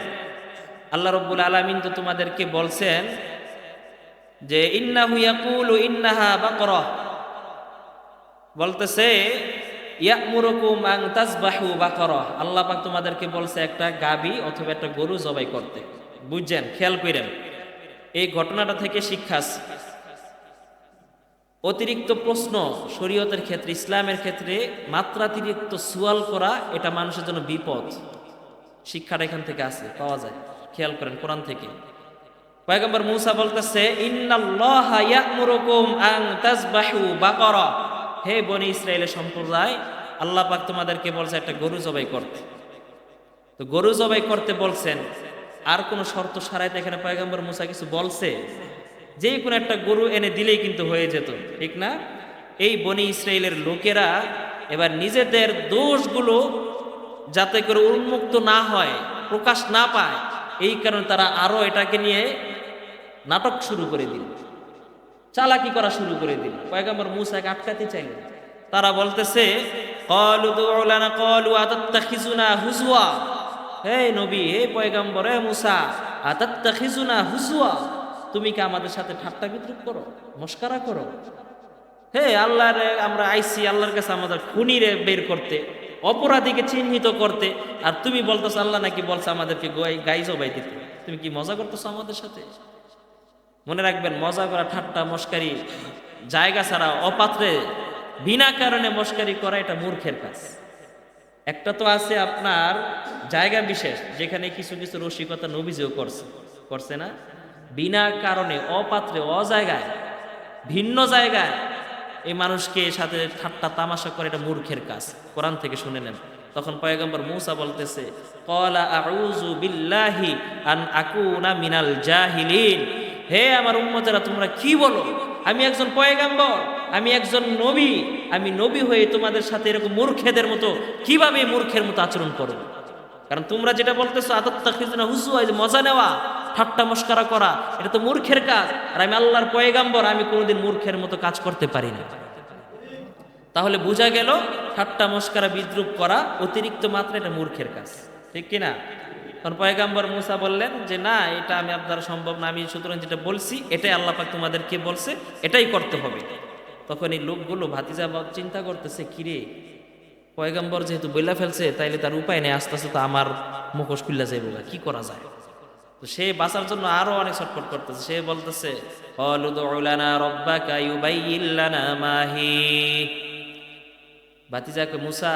S1: আল্লাহ রাব্বুল আলামিন তো তোমাদেরকে বলছেন যে ইন্নাহু ইয়াকুলু ইন্নাহা বাকরা, বলতেছে ইয়ামুরুকুম আন তাযবাহু বাকরা, আল্লাহ পাক তোমাদেরকে বলছে একটা গাবী অথবা একটা গরু জবাই করতে। বুঝছেন? খেয়াল করেন এই ঘটনাটা থেকে শিক্ষা আছে। অতিরিক্ত প্রশ্ন শরীয়তের ক্ষেত্রে, ইসলামের ক্ষেত্রে মাত্রাতিরিক্ত সুয়াল করা এটা মানুষের জন্য বিপদ। শিক্ষাটা এখান থেকে আছে, পাওয়া যায়। খেয়াল করেন কোরআন থেকে। পয়গম্বর মুসা বলতেছে ইন্নাল্লাহা ইয়ামুরুকুম আন তাযবাহু বাকরা, হে বনি ইসরাইলের সম্প্রদায় আল্লাহ পাক তোমাদেরকে বলছে একটা গরু জবাই করতে। তো গরু জবাই করতে বলছেন, আর কোনো শর্ত ছাড়াই এখানে পয়গম্বর মুসা কিছু বলছে? যে কোনো একটা গরু এনে দিলেই কিন্তু হয়ে যেত, ঠিক না? এই বনি ইসরাইলের লোকেরা এবার নিজেদের দোষগুলো যাতে করে উন্মুক্ত না হয়, প্রকাশ না পায়, এই কারণে তারা আরো এটাকে নিয়ে নাটক শুরু করে দিল, চালাকি করা শুরু করে দিল। পয়গম্বর মুসাকে আটকাতে চাইল। তারা বলতেছে ক্বালু দু'উ লানা ক্বালু আতাত্তাখিজুনা হুজওয়া, হে নবী, হে পয়গম্বর, হে মুসা, আতাত্তাখিজুনা হুজওয়া, তুমি কি আমাদের সাথে ঠাট্টা বিদ্রুপ করো, মস্কারা করো? হে আল্লাহর আমরা আইসি আল্লাহর কাছে আমাদের খুনিরে বের করতে, অপরাধীকে চিহ্নিত করতে, আর তুমি বলতেছো আল্লাহ নাকি বলছে আমাদেরকে গাই জবাই দিতে। তুমি কি মজা করতেছো আমাদের সাথে? মনে রাখবেন, মজা করা, ঠাট্টা মস্কারি জায়গা ছাড়া অপাত্রে বিনা কারণে মস্কারি করা এটা মূর্খের কাজ। একটা তো আছে আপনার জায়গা বিশেষ, যেখানে কিছু কিছু রসিকতা নবীজিও করছে, করছে না? বিনা কারণে অপাত্রে অজায়গায় ভিন্ন জায়গায় এই মানুষকে সাথে ঠাট্টা তামাশা করে, এটা মূর্খের কাজ। কোরআন থেকে শুনে নেন। তখন পয়গম্বর মূসা বলতেছে, ক্বালা আউযু বিল্লাহি আন আকুনা মিনাল জাহিলিন। হে আমার উম্মতেরা, তোমরা কি বলো? আমি একজন পয়গম্বর, আমি একজন নবী, আমি নবী হয়ে তোমাদের সাথে এরকম মূর্খেদের মতো কিভাবে মূর্খের মতো আচরণ করো? কারণ তোমরা যেটা বলতেছো আতাত্তাখিজুনা হুজুয়া, এই যে মজা নেওয়া, ঠাট্টা মস্করা করা, এটা তো মূর্খের কাজ। আর আমি আল্লাহর পয়গম্বর, আমি কোনোদিন মূর্খের মতো কাজ করতে পারি না। তাহলে বোঝা গেল ঠাট্টা মস্করা বিদ্রুপ করা অতিরিক্ত মাত্রা এটা মূর্খের কাজ, ঠিক কিনা? তখন পয়গম্বর মূসা বললেন যে না, এটা আমি আপনার সম্ভব না, আমি সুতরাং যেটা বলছি এটাই আল্লাহ পাক তোমাদেরকে বলছে, এটাই করতে হবে। তখন এই লোকগুলো ভাতিজা চিন্তা করতেছে, কিরে পয়গম্বর যেহেতু বইলা ফেলছে, তাইলে তার উপায় নেই, আস্তে আস্তে তো আমার মুখোশ খুললা যাইব, কি করা যায়? তো সে বাঁচার জন্য আরো অনেক ছটফট করতেছে। সে বলতেছে, ভাতিজাকে, মুসা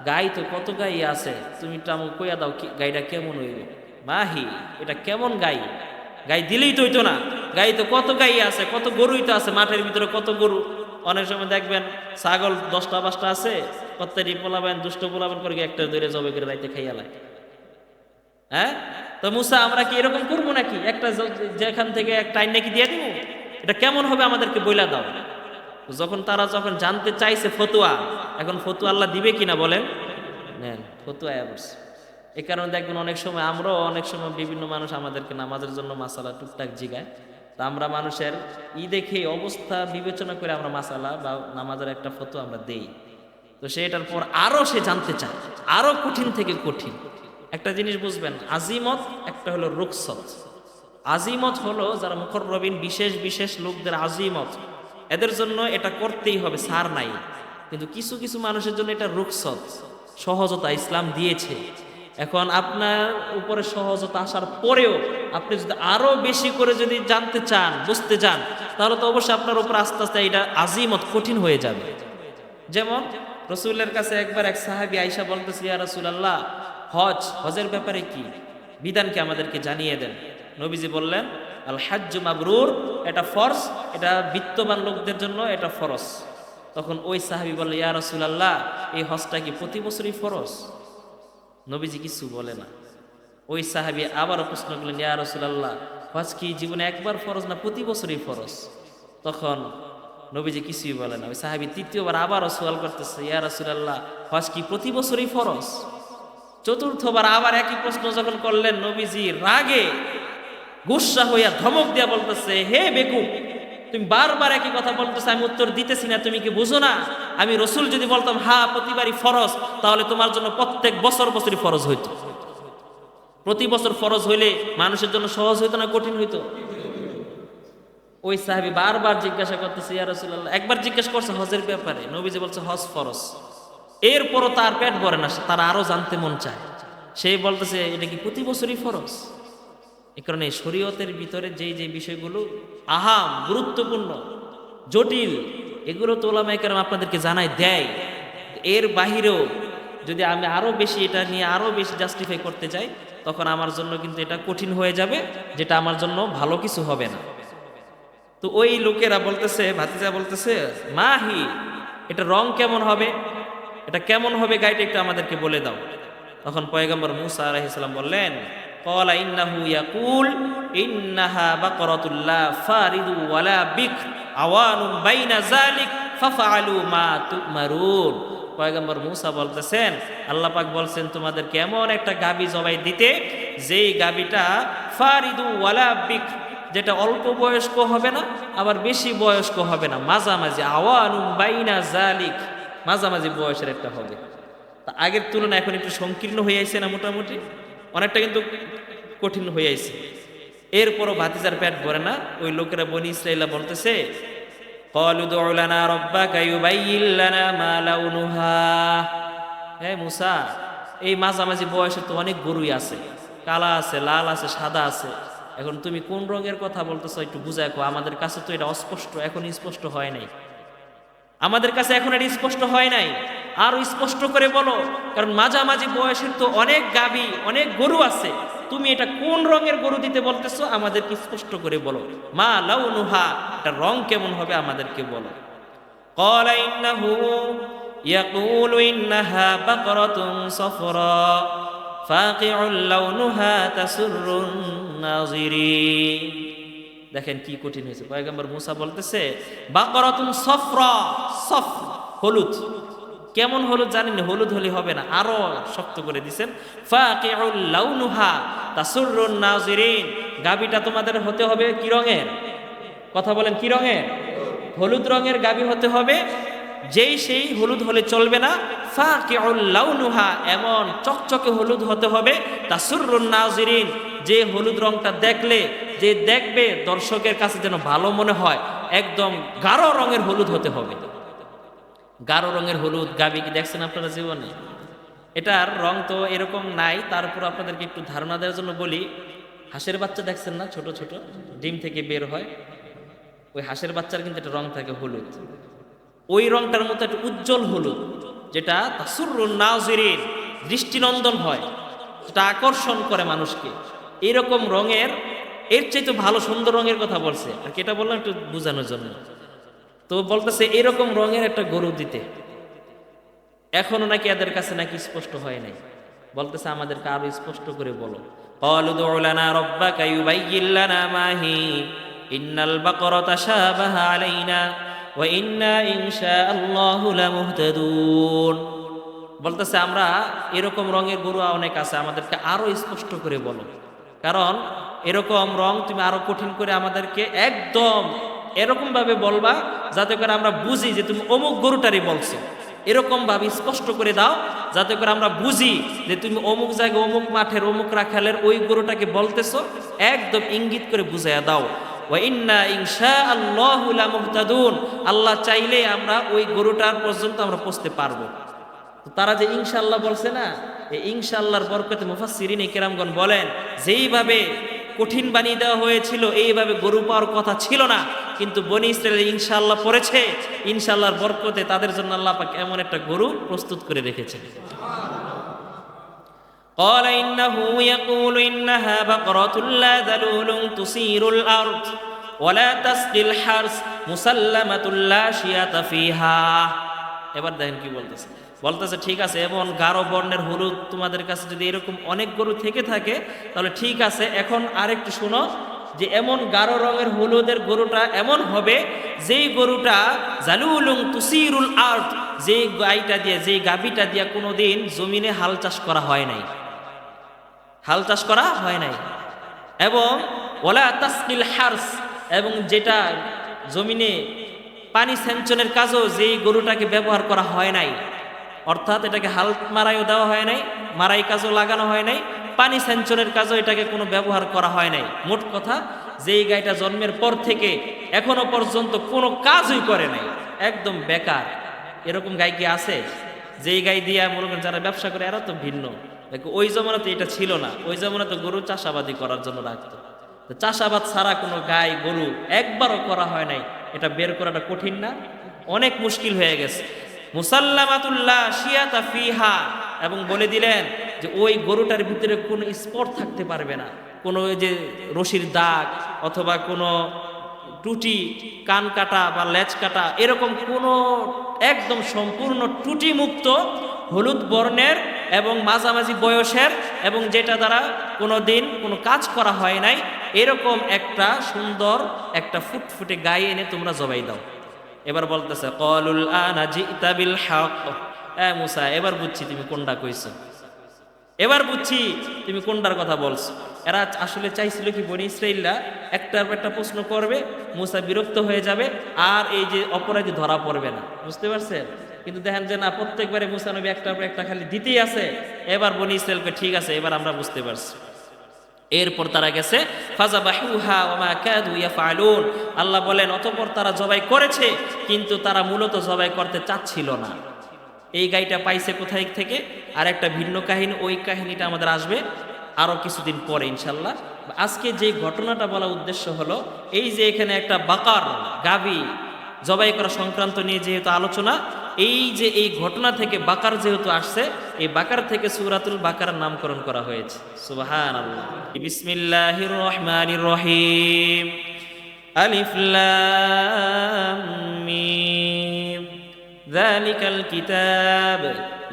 S1: গাই তো কত গাই আছে, তুমি একটু আমাকে কইয়া দাও গাইটা কেমন হইব। মাহি, এটা কেমন গাই? গাই দিলেই তো হইতো না, গাই তো কত গাই আছে, কত গরুই তো আছে মাঠের ভিতরে, কত গরু। অনেক সময় দেখবেন ছাগল 10টা 5টা আছে, কত্তারি পোলাবেন দুষ্ট পোলাবেন করে একটা দৈরে জবে করে রাইতে খাইয়া লাগে। হ্যাঁ, তো মুসা আমরা কি এরকম করবো নাকি? একটা যেখান থেকে একটা আইন নাকি দিয়ে দিব? এটা কেমন হবে আমাদেরকে বইলা দাও। যখন তারা যখন জানতে চাইছে ফতুয়া, এখন ফতুয়া আল্লাহ দিবে কিনা বলেন? নেন, ফতুয়া বলছে। এই কারণে দেখবেন অনেক সময় আমরাও অনেক সময় বিভিন্ন মানুষ আমাদেরকে নামাজের জন্য মাসালা টুকটাক জিগায়, তা আমরা মানুষের দেখে অবস্থা বিবেচনা করে আমরা মাসালা বা নামাজের একটা ফতুয়া আমরা দেই। তো সেটার পর আরো সে জানতে চায়, আরো কঠিন থেকে কঠিন। একটা জিনিস বুঝবেন, আজিমত একটা হলো রুখসত। আজিমত হলো যারা মুকররবিন, বিশেষ বিশেষ লোকদের আজিমত, এদের জন্য এটা করতেই হবে, সার নাই। কিন্তু কিছু কিছু মানুষের জন্য এটা রুখসত, সহজতা ইসলাম দিয়েছে। এখন আপনার উপরে সহজতা আসার পরেও আপনি যদি আরো বেশি করে যদি জানতে চান, বুঝতে চান, তাহলে তো অবশ্যই আপনার উপর আস্তে আস্তে এটা আজিমত কঠিন হয়ে যাবে। যেমন রসুলের কাছে একবার এক সাহাবী আয়েশা বলতেছে, ইয়া রাসূলুল্লাহ, হজের ব্যাপারে কি বিধানকে আমাদেরকে জানিয়ে দেন। নবীজি বললেন, আল হাজ্জু মাবরুর, এটা ফরজ, এটা বিত্তবান লোকদের জন্য এটা ফরজ। তখন ওই সাহাবী বলল, ইয়া রাসূলুল্লাহ, এই হজটা কি প্রতি বছরই ফরজ? নবীজি কিছু বলে না। ওই সাহাবী আবারও প্রশ্ন করলেন, ইয়া রাসূলুল্লাহ, হজ কি জীবনে একবার ফরজ না প্রতি বছরই ফরজ? তখন নবীজি কিছুই বলে না। ওই সাহাবী তৃতীয়বার আবারও সওয়াল করতেছে, ইয়া রাসূলুল্লাহ, হজ কি প্রতি বছরই ফরজ? চতুর্থবার আবার একই প্রশ্ন যখন করলেন, নবীজি রাগে গুসা হইয়া ধমক দিয়া বলতেছে, হে বেকুব, তুমি বারবার একই কথা বলতেছো, আমি উত্তর দিতেছি না, তুমি কি বুঝো না? আমি রসুল যদি বলতাম হ্যাঁ প্রতিবারই ফরজ, তাহলে তোমার জন্য প্রত্যেক বছর বছরই ফরজ হইতো। প্রতি বছর ফরজ হইলে মানুষের জন্য সহজ হইতো না কঠিন হইতো? ওই সাহাবী বারবার জিজ্ঞাসা করতেছে, ইয়া রাসূলুল্লাহ, একবার জিজ্ঞাসা করছে হজের ব্যাপারে, নবীজি বলছে হজ ফরজ। এরপরও তার পেট ভরে না, তার আরো জানতে মন চায়। সেই বলতেছে, এটা কি প্রতি বছরই ফরজ? এই কারণে শরীয়তের ভিতরে যেই যে বিষয়গুলো আহাম, গুরুত্বপূর্ণ, জটিল, এগুলো তো উলামায়ে কেরাম আপনাদেরকে জানাই দেয়। এর বাহিরেও যদি আমি আরো বেশি এটা নিয়ে আরো বেশি জাস্টিফাই করতে চাই, তখন আমার জন্য কিন্তু এটা কঠিন হয়ে যাবে, যেটা আমার জন্য ভালো কিছু হবে না। তো ওই লোকেরা বলতেছে, ভাতিজা বলতেছে, মাহি, এটা রং কেমন হবে, এটা কেমন হবে গাইটা একটু আমাদেরকে বলে দাও। তখন পয়গম্বর মূসা আলাইহিস সালাম বললেন, ক্বালা ইন্নাহু ইয়াকুল ইন্নাহা বাকরাতুল লা ফারিদু ওয়ালা বিক আওয়ানুম বাইনা যালিক ফাফআলু মা তুমারুন। পয়গম্বর মূসা বলতেছেন, আল্লাহ পাক বলছেন তোমাদেরকে এমন একটা গাবি জবাই দিতে, যেই গাবিটা ফারিদু ওয়ালা বিক, যেটা অল্প বয়স্ক হবে না আবার বেশি বয়স্ক হবে না, মাঝামাঝি, আওয়ানুম বাইনা যালিক, মাঝামাঝি বয়সের একটা হবে। তা আগের তুলনায় এখন একটু সংকীর্ণ হয়ে আইছে না, মোটামুটি অনেকটা কিন্তু কঠিন হয়ে আইছে। এরপরও ভাতিজার পেট ভরে না। ওই লোকেরা বনি ইসরাঈলা বলতেছে, ক্বালু দু'উ লানা রাব্বাকা ইউবাইয়িন লানা মা লাউনুহা। হে মূসা, এই মাঝামাঝি বয়সে তো অনেক গরুই আছে, কালা আছে, লাল আছে, সাদা আছে, এখন তুমি কোন রঙের কথা বলতেছো একটু বুঝায় কো, আমাদের কাছে তো এটা অস্পষ্ট, এখন স্পষ্ট হয় নাই, আমাদের কাছে এখন এটা স্পষ্ট হয় নাই। আরো স্পষ্ট করে বলো, কারণ মাঝামাঝি বয়সের তো অনেক গাভী অনেক গরু আছে, তুমি এটা কোন রঙের গরু দিতে বলতেছো আমাদেরকে স্পষ্ট করে বলো। মা লাউনুহা, এটা রং কেমন হবে আমাদেরকে বলো। قال إنه يقول إنها بقرة صفراء فاقع لونها تسر الناظرين। দেখেন কি কঠিন হয়েছে, পয়গম্বর মুসা বলতেছে বাকরাতুন সফরা, সফ হলুদ, কেমন হলুদ জানেন, হলুদ হলে হবে না, আরো শক্ত করে দিবেন। ফাকিউল লাউনুহা তাসুরুন নাজিরিন, গাবিটা তোমাদের হতে হবে কি রঙের, কথা বলেন কি রঙের, হলুদ রঙের গাবি হতে হবে, যেই সেই হলুদ হলে চলবে না। ফাকিউল লাউনুহা, এমন চকচকে হলুদ হতে হবে, তাসুরুন নাজিরিন, যে হলুদ রংটা দেখলে যে দেখবে দর্শকের কাছে যেন ভালো মনে হয়, একদম গাঢ় রঙের হলুদ হতে হবে। গাঢ় রঙের হলুদ গাবি কি দেখছেন আপনারা জীবনে? এটার রং তো এরকম নাই, তারপর আপনাদেরকে একটু ধারণা দেওয়ার জন্য বলি, হাঁসের বাচ্চা দেখছেন না, ছোট ছোট ডিম থেকে বের হয়, ওই হাঁসের বাচ্চার কিন্তু একটা রং থাকে হলুদ, ওই রংটার মতো একটা উজ্জ্বল হলুদ, যেটা তাসুরুন নাজিরিন, দৃষ্টিনন্দন হয়, যেটা আকর্ষণ করে মানুষকে, এইরকম রঙের, এর চাইতে ভালো সুন্দর রঙের কথা বলছে, আর কি এটা বললাম একটু বোঝানোর জন্য। তো বলতেছে এরকম রঙের একটা গরু দিতে, এখনো নাকি এদের কাছে নাকি স্পষ্ট হয় নাই, বলতেছে আমাদেরকে আরো স্পষ্ট করে বলো। ক্বালু উদউ লানা রাব্বাকা ইউবাইয়্যিন লানা মা হি ইন্নাল বাকরাতা শাবাহা আলাইনা ওয়া ইন্না ইনশাআল্লাহু লামুহতাদুন। বলতেছে আমরা এরকম রঙের গরু অনেক আছে, আমাদেরকে আরো স্পষ্ট করে বলো, কারণ এরকম রং তুমি আরো কঠিন করে আমাদেরকে একদম এরকম ভাবে বলবা যাতে করে আমরা বুঝি যে তুমি অমুক গরুটারই বলছো, এরকম ভাবে স্পষ্ট করে দাও যাতে করে আমরা বুঝি যে তুমি অমুক জায়গায় অমুক মাঠের অমুক রাখালের ওই গরুটাকে বলতেছো, একদম ইঙ্গিত করে বুঝাইয়া দাও। ওয়া ইন্না ইনশাআল্লাহু লামুহতাদুন, আল্লাহ চাইলে আমরা ওই গরুটার পর্যন্ত আমরা পৌঁছতে পারবো। তো তারা যে ইনশাআল্লাহ বলছে না, এই ইনশাআল্লাহর বরকতে মুফাসসিরিন কিরামগণ বলেন, যেইভাবে কঠিন বানিয়ে দেওয়া হয়েছিল এইভাবে গরু পাওয়ার কথা ছিল না, কিন্তু বনি ইসরায়েল ইনশাআল্লাহ পড়েছে, ইনশাআল্লাহর বরকতে তাদের জন্য আল্লাহ পাক এমন একটা গরু প্রস্তুত করে রেখেছেন। قال إنه يقول إنها بقرة لا ذلول تثير الأرض ولا تسقي الحرث مسلمة لا شياة فيها। এবার দেখেন কি বলতেছে, বলতেছে ঠিক আছে, এমন গাঢ় বর্ণের হলুদ তোমাদের কাছে যদি এরকম অনেক গরু থেকে থাকে তাহলে ঠিক আছে, এখন আরেকটু শোনো যে এমন গাঢ় রঙের হলুদের গরুটা এমন হবে যেই গরুটা জালুলুং তুসিরুল আরদ, যেই গাইটা দিয়ে যেই গাবিটা দিয়ে কোনোদিন জমিনে হাল চাষ করা হয় নাই, হাল চাষ করা হয় নাই, এবং ওয়ালা তাসকিল হারস, এবং যেটা জমিনে পানি সেঞ্চনের কাজও যেই গরুটাকে ব্যবহার করা হয় নাই, অর্থাৎ এটাকে হাল মারাইও দেওয়া হয় নাই, মারাই কাজও লাগানো হয় নাই, পানি সেঞ্চনের কাজও এটাকে কোনো ব্যবহার করা হয় নাই। মোট কথা যেই গাইটা জন্মের পর থেকে এখনো পর্যন্ত কোনো কাজই করে নাই, একদম বেকার, এরকম গাই কি আছে? যেই গাই দিয়া মনে করেন যারা ব্যবসা করে এরা তো ভিন্ন, ওই জমানাতে এটা ছিল না, ওই জমানাতে গরু চাষাবাদি করার জন্য রাখতো, চাষাবাদ ছাড়া কোনো গাই গরু একবারও করা হয় নাই, এটা বের করাটা কঠিন না, অনেক মুশকিল হয়ে গেছে। মুসাল্লামাতুল্লাহ শিয়াতা ফিহা, এবং বলে দিলেন যে ওই গরুটার ভিতরে কোনো স্পট থাকতে পারবে না, কোনো ওই যে রশির দাগ অথবা কোনো টুটি, কান কাটা বা লেজ কাটা, এরকম কোনো, একদম সম্পূর্ণ টুটি মুক্ত হলুদ বর্ণের এবং মাঝামাঝি বয়সের, এবং যেটা দ্বারা কোনো দিন কোনো কাজ করা হয় নাই, এরকম একটা সুন্দর একটা ফুটফুটে গায়ে এনে তোমরা জবাই দাও। এবার বলতেছে ক্বালুল আনা জিতা বিল হক, মুসা এবার বুঝছি তুমি কোনটা কইছো, এবার বুঝছি তুমি কোনটার কথা বলছো। এরা আসলে চাইছিল কি বনি ইসরাইলরা একটার পর একটা প্রশ্ন করবে, মুসা বিরক্ত হয়ে যাবে, আর এই যে অপরাধী ধরা পড়বে না, বুঝতে পারছেন? কিন্তু দেখেন যে না, প্রত্যেকবারে মুসা নবী একটার পর একটা খালি দিতেই আছে। এবার বনি ইসরাইলকে ঠিক আছে, এবার আমরা বুঝতে পারছি। এরপর তারা গেছে ফাযাবাহুহা ওয়া মা কাদু ইয়াফআলুন, আল্লাহ বলেন অতঃপর তারা জবাই করেছে, কিন্তু তারা মূলত জবাই করতে চাচ্ছিল না। এই গাইটা পাইছে কোথায় থেকে, আর একটা ভিন্ন কাহিনী, ওই কাহিনীটা আমাদের আসবে আরো কিছুদিন পরে ইনশাল্লাহ। আজকে যে ঘটনাটা বলা উদ্দেশ্য হলো, এই যে এখানে একটা বাকার গাবি জবাই করা সংক্রান্ত নিয়ে যেহেতু আলোচনা, এই যে এই ঘটনা থেকে বাকার যেহেতু আসছে, এই বাকার থেকে সূরাতুল বাকার নামকরণ করা হয়েছে। সুবহানাল্লাহ। বিসমিল্লাহির রহমানির রহিম। আলিফ লাম মিম যালিকাল কিতাব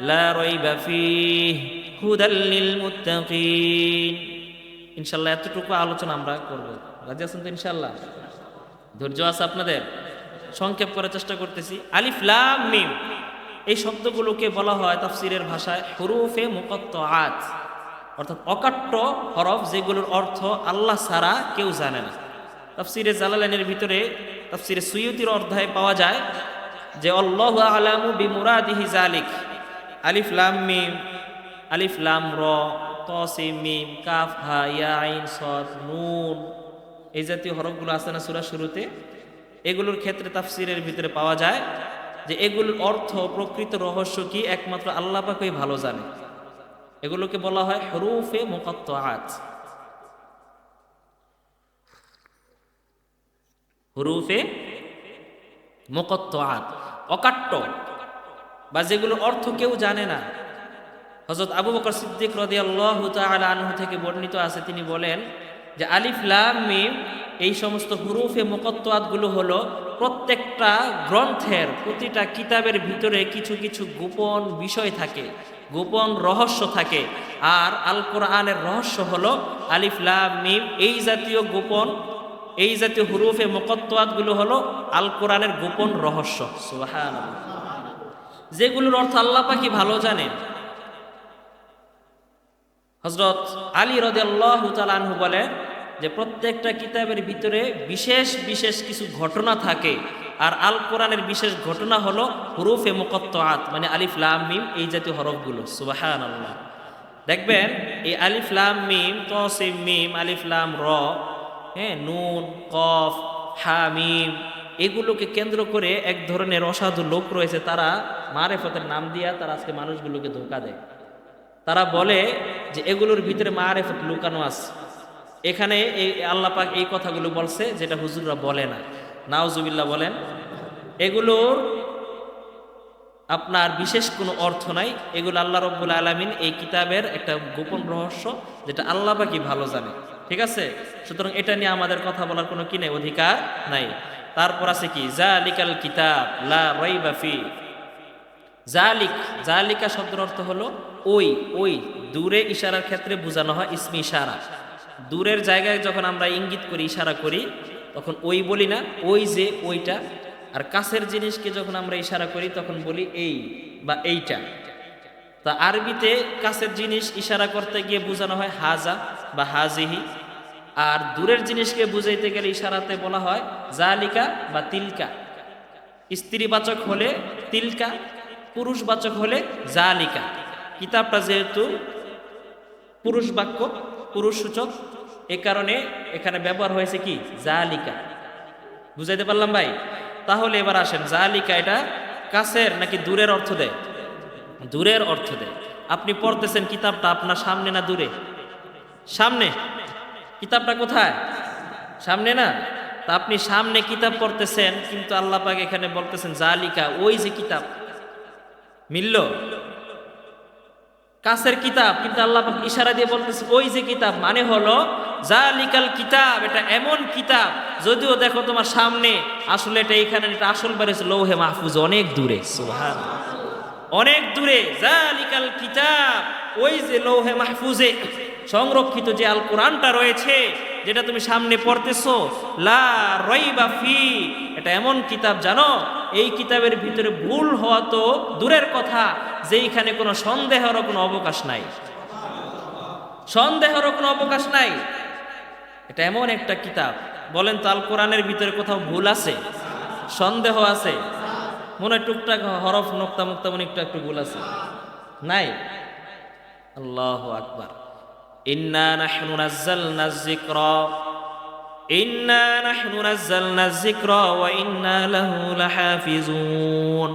S1: লা রাইবা ফীহি হুদাল লিল মুত্তাকিন। ইনশাআল্লাহ এতটুকু আলোচনা আমরা করব। রাজি আছেন তো ইনশাআল্লাহ? ধৈর্য আছে আপনাদের? সংক্ষেপ করার চেষ্টা করতেছি। আলিফ লাম মিম এই শব্দগুলোকে বলা হয় তাফসীরের ভাষায় হুরুফে মুকাত্তাআত, অর্থাৎ অকাট্য হরফ, যেগুলোর অর্থ আল্লাহ ছাড়া কেউ জানে না। তাফসীরে জালালাইনের ভিতরে তাফসীরে সুয়ুতির অধ্যায়ে পাওয়া যায় যে আল্লাহু আ'লামু বিমুরাদিহি যালিক। আলিফ লাম মিম, আলিফ লাম র, ত সিম মিম, কাফ হা ইয়া আইন সাদ নুন, এই জাতীয় হরফগুলো আছে না সূরার শুরুতে, এগুলোর ক্ষেত্রে তাফসীরের ভিতরে পাওয়া যায় যে এগুলোর অর্থ, প্রকৃত রহস্য কি একমাত্র আল্লাহ পাকই ভালো জানে। এগুলোকে বলা হয় হুরুফে মুকাত্তাআত। হুরুফে মুকাত্তাআত, অকাট্য বা যেগুলোর অর্থ কেউ জানে না। হযরত আবু বকর সিদ্দিক রাদিয়াল্লাহু তাআলা আনহু থেকে বর্ণিত আছে, তিনি বলেন যে আলিফ লাম মিম এই সমস্ত হুরুফে মুকাত্তাআতগুলো হলো প্রত্যেকটা গ্রন্থের, প্রতিটা কিতাবের ভিতরে কিছু কিছু গোপন বিষয় থাকে, গোপন রহস্য থাকে। আর আল কোরআনের রহস্য হলো আলিফ লাম মিম, এই জাতীয় গোপন, এই জাতীয় হুরুফে মুকাত্তাআতগুলো হলো আল কোরআনের গোপন রহস্য। সুবহানাল্লাহ। যেগুলোর অর্থ আল্লাহ পাকই ভালো জানেন। হযরত আলী রাদিয়াল্লাহু তাআলা আনহু বলেন যে প্রত্যেকটা কিতাবের ভিতরে বিশেষ বিশেষ কিছু ঘটনা থাকে, আর আল কোরআনের বিশেষ ঘটনা হলো হুরুফে মুকাত্তাআত, মানে আলিফ লাম মিম এই জাতীয় হরফগুলো। সুবহানাল্লাহ। দেখবেন এই আলিফ লাম মিম, ত সিম মিম, আলিফ লাম র, নুন কফ হা মিম, এগুলোকে কেন্দ্র করে এক ধরনের অসাধু লোক রয়েছে, তারা মারেফতের নাম দিয়া তারা আজকে মানুষগুলোকে ধোঁকা দেয়। তারা বলে যে এগুলোর ভিতরে মারেফত লুকানো আছে, এখানে এই আল্লাহ পাক এই কথাগুলো বলছে যেটা হুজুররা বলে না। নাউজুবিল্লাহ বলেন। এগুলোর আপনার বিশেষ কোনো অর্থ নাই, এগুলো আল্লাহ রাব্বুল আলামিন এই কিতাবের একটা গোপন রহস্য, যেটা আল্লাহ পাকই ভালো জানে। ঠিক আছে? সুতরাং এটা নিয়ে আমাদের কথা বলার কোনো কি নেই, অধিকার নাই। তারপর আছে কি যালিকাল কিতাব লা রাইবা ফি। জালিক, জালিকা শব্দের অর্থ হলো ওই, ওই দূরে ইশারার ক্ষেত্রে বোঝানো হয় ইসমি ইশারা। দূরের জায়গায় যখন আমরা ইঙ্গিত করি, ইশারা করি, তখন ওই বলি না, ওই যে ওইটা। আর কাছের জিনিসকে যখন আমরা ইশারা করি তখন বলি এই বা এইটা। তা আরবিতে কাছের জিনিস ইশারা করতে গিয়ে বোঝানো হয় হাজা বা হাজিহি, আর দূরের জিনিসকে বুঝাইতে গেলে ইশারাতে বলা হয় জালিকা বা তিলকা। স্ত্রীবাচক হলে তিলকা, পুরুষবাচক হলে জালিকা। কিতাবটা যেহেতু পুরুষ বাক্য, পুরুষ সূচক, এ কারণে এখানে ব্যবহার হয়েছে কি জালিকা। বুঝাইতে পারলাম ভাই? তাহলে এবার আসেন, জালিকা এটা কাছের নাকি দূরের অর্থ দেয়? দূরের অর্থ দেয়। আপনি পড়তেছেন কিতাবটা আপনার সামনে না দূরে? সামনে। কিতাবটা কোথায়? সামনে না? তা আপনি সামনে কিতাব পড়তেছেন, কিন্তু আল্লাহ পাক এখানে বলতেছেন জালিকা, ওই যে কিতাব। মিলল? কাছের কিতাব, কিন্তু আল্লাহ পাক ইশারা দিয়ে বলতেছে ওই যে কিতাব, মানে হলো জালিকাল কিতাব, এটা এমন কিতাব, যদিও দেখো তোমার সামনে, আসলে এটা এখানে, এটা আসল বাড়িছে লৌহে মাহফুজ, অনেক দূরে। সুবহানাল্লাহ। অনেক দূরে। জালিকাল কিতাব, ওই যে লৌহে মাহফুজে সংরক্ষিত যে আল কোরআনটা রয়েছে, যেটা তুমি সামনে পড়তেছো, লা রাইবা ফি, এটা এমন কিতাব জানো, এই কিতাবের ভিতরে ভুল হওয়া তো দূরের কথা, যেইখানে কোনো সন্দেহেরও কোনো অবকাশ নাই। সন্দেহেরও কোনো অবকাশ নাই। এটা এমন একটা কিতাব। বলেন তো, আল কোরআনের ভিতরে কোথাও ভুল আছে? সন্দেহ আছে? মনে হয় টুকটাক হরফ নোক্তা মুক্তা মনে একটু একটু ভুল আছে? নাই। আল্লাহু আকবার। ইন্না নাহনু নাযালনা যিকরা, ইন্না নাহনু নাযালনা যিকরা ওয়া ইন্না লাহু লাহাফিজুন।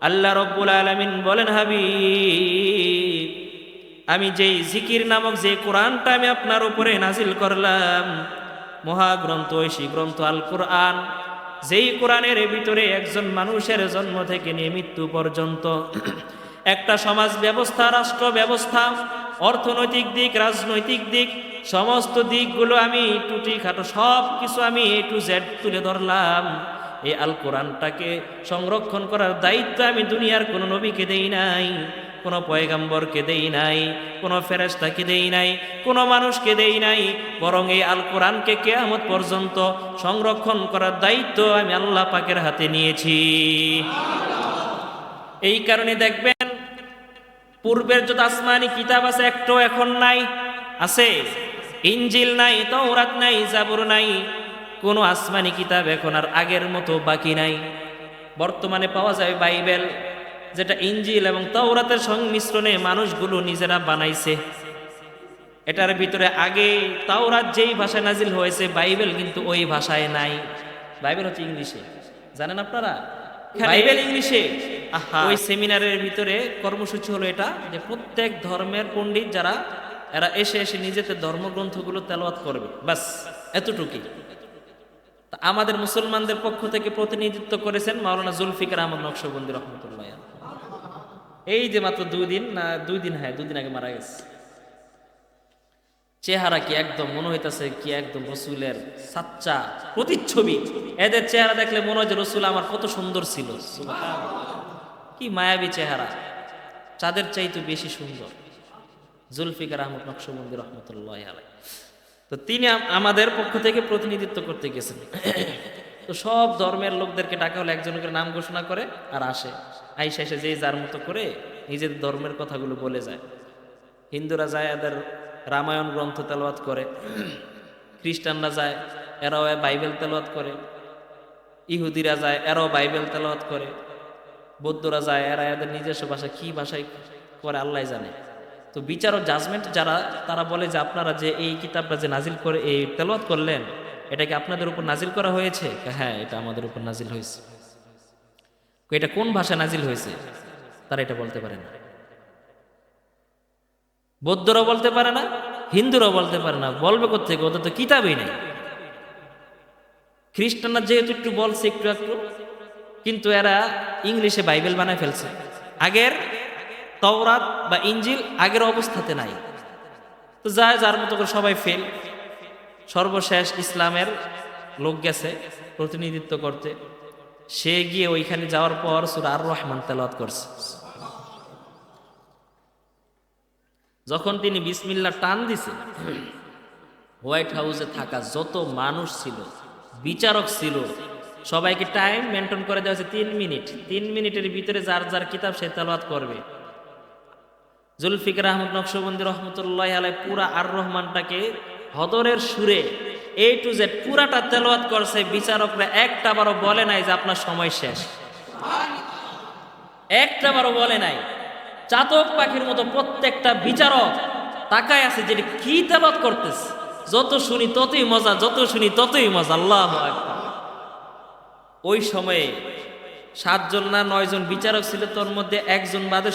S1: আল্লাহ রাব্বুল আলামিন বলেন, হাবিব, আমি যেই জিকির নামক যে কোরআনটা আমি আপনার উপরে নাজিল করলাম, মহাগ্রন্থ, ঐশী গ্রন্থ আল কোরআন, যেই কোরআনের ভিতরে একজন মানুষের জন্ম থেকে নিয়ে মৃত্যু পর্যন্ত একটা সমাজ ব্যবস্থা, রাষ্ট্র ব্যবস্থা, অর্থনৈতিক দিক, রাজনৈতিক দিক, সমস্ত দিকগুলো আমি টুটি খাটো সব কিছু আমি A to Z তুলে ধরলাম। এই আল কোরআনটাকে সংরক্ষণ করার দায়িত্ব আমি দুনিয়ার কোনো নবীকে দেই নাই, কোনো পয়গাম্বরকে দেই নাই, কোনো ফেরেশতাকে দেই নাই, কোনো মানুষকে দেই নাই, বরং এই আল কোরআনকে কিয়ামত পর্যন্ত সংরক্ষণ করার দায়িত্ব আমি আল্লাহ পাকের হাতে নিয়েছি। এই কারণে দেখবেন পূর্বের যত আসমানি কিতাব আছে একটাও এখন নাই। আছে ইনজিল নাই, তাওরাত নাই, জাবুর নাই, কোনো আসমানি কিতাব এখন আর আগের মতো বাকি নাই। বর্তমানে পাওয়া যায় বাইবেল, যেটা ইনজিল এবং তাওরাতের সংমিশ্রণে মানুষগুলো নিজেরা বানাইছে। এটার ভিতরে আগে তাওরাত যেই ভাষায় নাজিল হয়েছে বাইবেল কিন্তু ওই ভাষায় নাই। বাইবেল হচ্ছে ইংলিশে, জানেন আপনারা? বাইবেল ইংলিশে। ওই সেমিনারের ভিতরে কর্মসূচি হলো এটা যে প্রত্যেক ধর্মের পণ্ডিত যারা এরা এসে এসে নিজেদের ধর্মগ্রন্থগুলো তেলাওয়াত করবে, বাস এতটুকুই। আমাদের মুসলমানদের পক্ষ থেকে প্রতিনিধিত্ব করেছেন মাওলানা জুলফিকার আহমদ নকশবন্দি রহমতুল্লাহ। এই যে মাত্র দুই দিন আগে মারা গেছে। চেহারা কি একদম মনে হইতাছে কি একদম রসুলের সাচ্চা প্রতিচ্ছবি। এদের চেহারা দেখলে মনে হয় যে রসুল আমার কত সুন্দর ছিল, কি মায়াবী চেহারা, চাঁদের চাইতে বেশি সুন্দর জুলফিকার আহমদ নকশবন্দি রহমতুল্লাহ আলাইহি। তো তিনি আমাদের পক্ষ থেকে প্রতিনিধিত্ব করতে গেছেন। তো সব ধর্মের লোকদেরকে ডাকা হলে একজন করে নাম ঘোষণা করে আর আসে, আইসা এসে যে যার মতো করে নিজেদের ধর্মের কথাগুলো বলে যায়। হিন্দুরা যায় এদের রামায়ণ গ্রন্থ তেলাওয়াত করে, খ্রিস্টানরা যায় এরাও বাইবেল তেলাওয়াত করে, ইহুদিরা যায় এরাও বাইবেল তেলাওয়াত করে, বৌদ্ধরা যায় এরা এদের নিজস্ব ভাষা কি ভাষায় করে আল্লাহ জানে। তো বিচারক জাজমেন্ট যারা তারা বলে যে আপনারা যে এই কিতাবটা যে নাজিল করে এই তেলাওয়াত করলেন এটা কি আপনাদের উপর নাজিল করা হয়েছে? হ্যাঁ, এটা আমাদের উপর নাজিল হয়েছে। এটা কোন ভাষায় নাজিল হয়েছে তারা এটা বলতে পারে না। বৌদ্ধরাও বলতে পারে না, হিন্দুরাও বলতে পারে না, বলবে কোত্থেকে? ওদের তো কিতাবই নেই। খ্রিস্টানরা যেহেতু একটু বলছে একটু একটু, কিন্তু এরা ইংলিশে বাইবেল বানায় ফেলছে। আগের তাওরাত বা ইনজিল আগের অবস্থাতে নাই। তো যায় যার মতো করে সবাই ফেল। সর্বশেষ ইসলামের লোক গেছে প্রতিনিধিত্ব করতে, সে গিয়ে ওইখানে যাওয়ার পর সূরা আর রহমান তেলাওয়াত করছে। যখন তিনি বিসমিল্লাহ টান দিছে, হোয়াইট হাউসে থাকা যত মানুষ ছিল, বিচারক ছিল, সবাইকে টাইম মেনটেন করে দেওয়া হয়েছে 3 মিনিট। 3 মিনিটের ভিতরে যার যার কিতাব সে তেলাওয়াত করবে। জুলফিকার আহমদ নকশবন্দি রহমতুল্লাহ আলাইহি পুরা আর রহমানটাকে হদরের সুরে A to Z পুরাটা তেলাওয়াত করছে। বিচারকরা একটা বারও বলে নাই যে আপনার সময় শেষ, একটা বারও বলে নাই। চাতক পাখির মতো প্রত্যেকটা বিচারক তাকায় আছে যে কি তেলাওয়াত করতেছে। যত শুনি ততই মজা, যত শুনি ততই মজা। আল্লাহু আকবার। ওই সময়ে 7 জন না 9 জন বিচারক ছিল, তোর মধ্যে একজন বাদে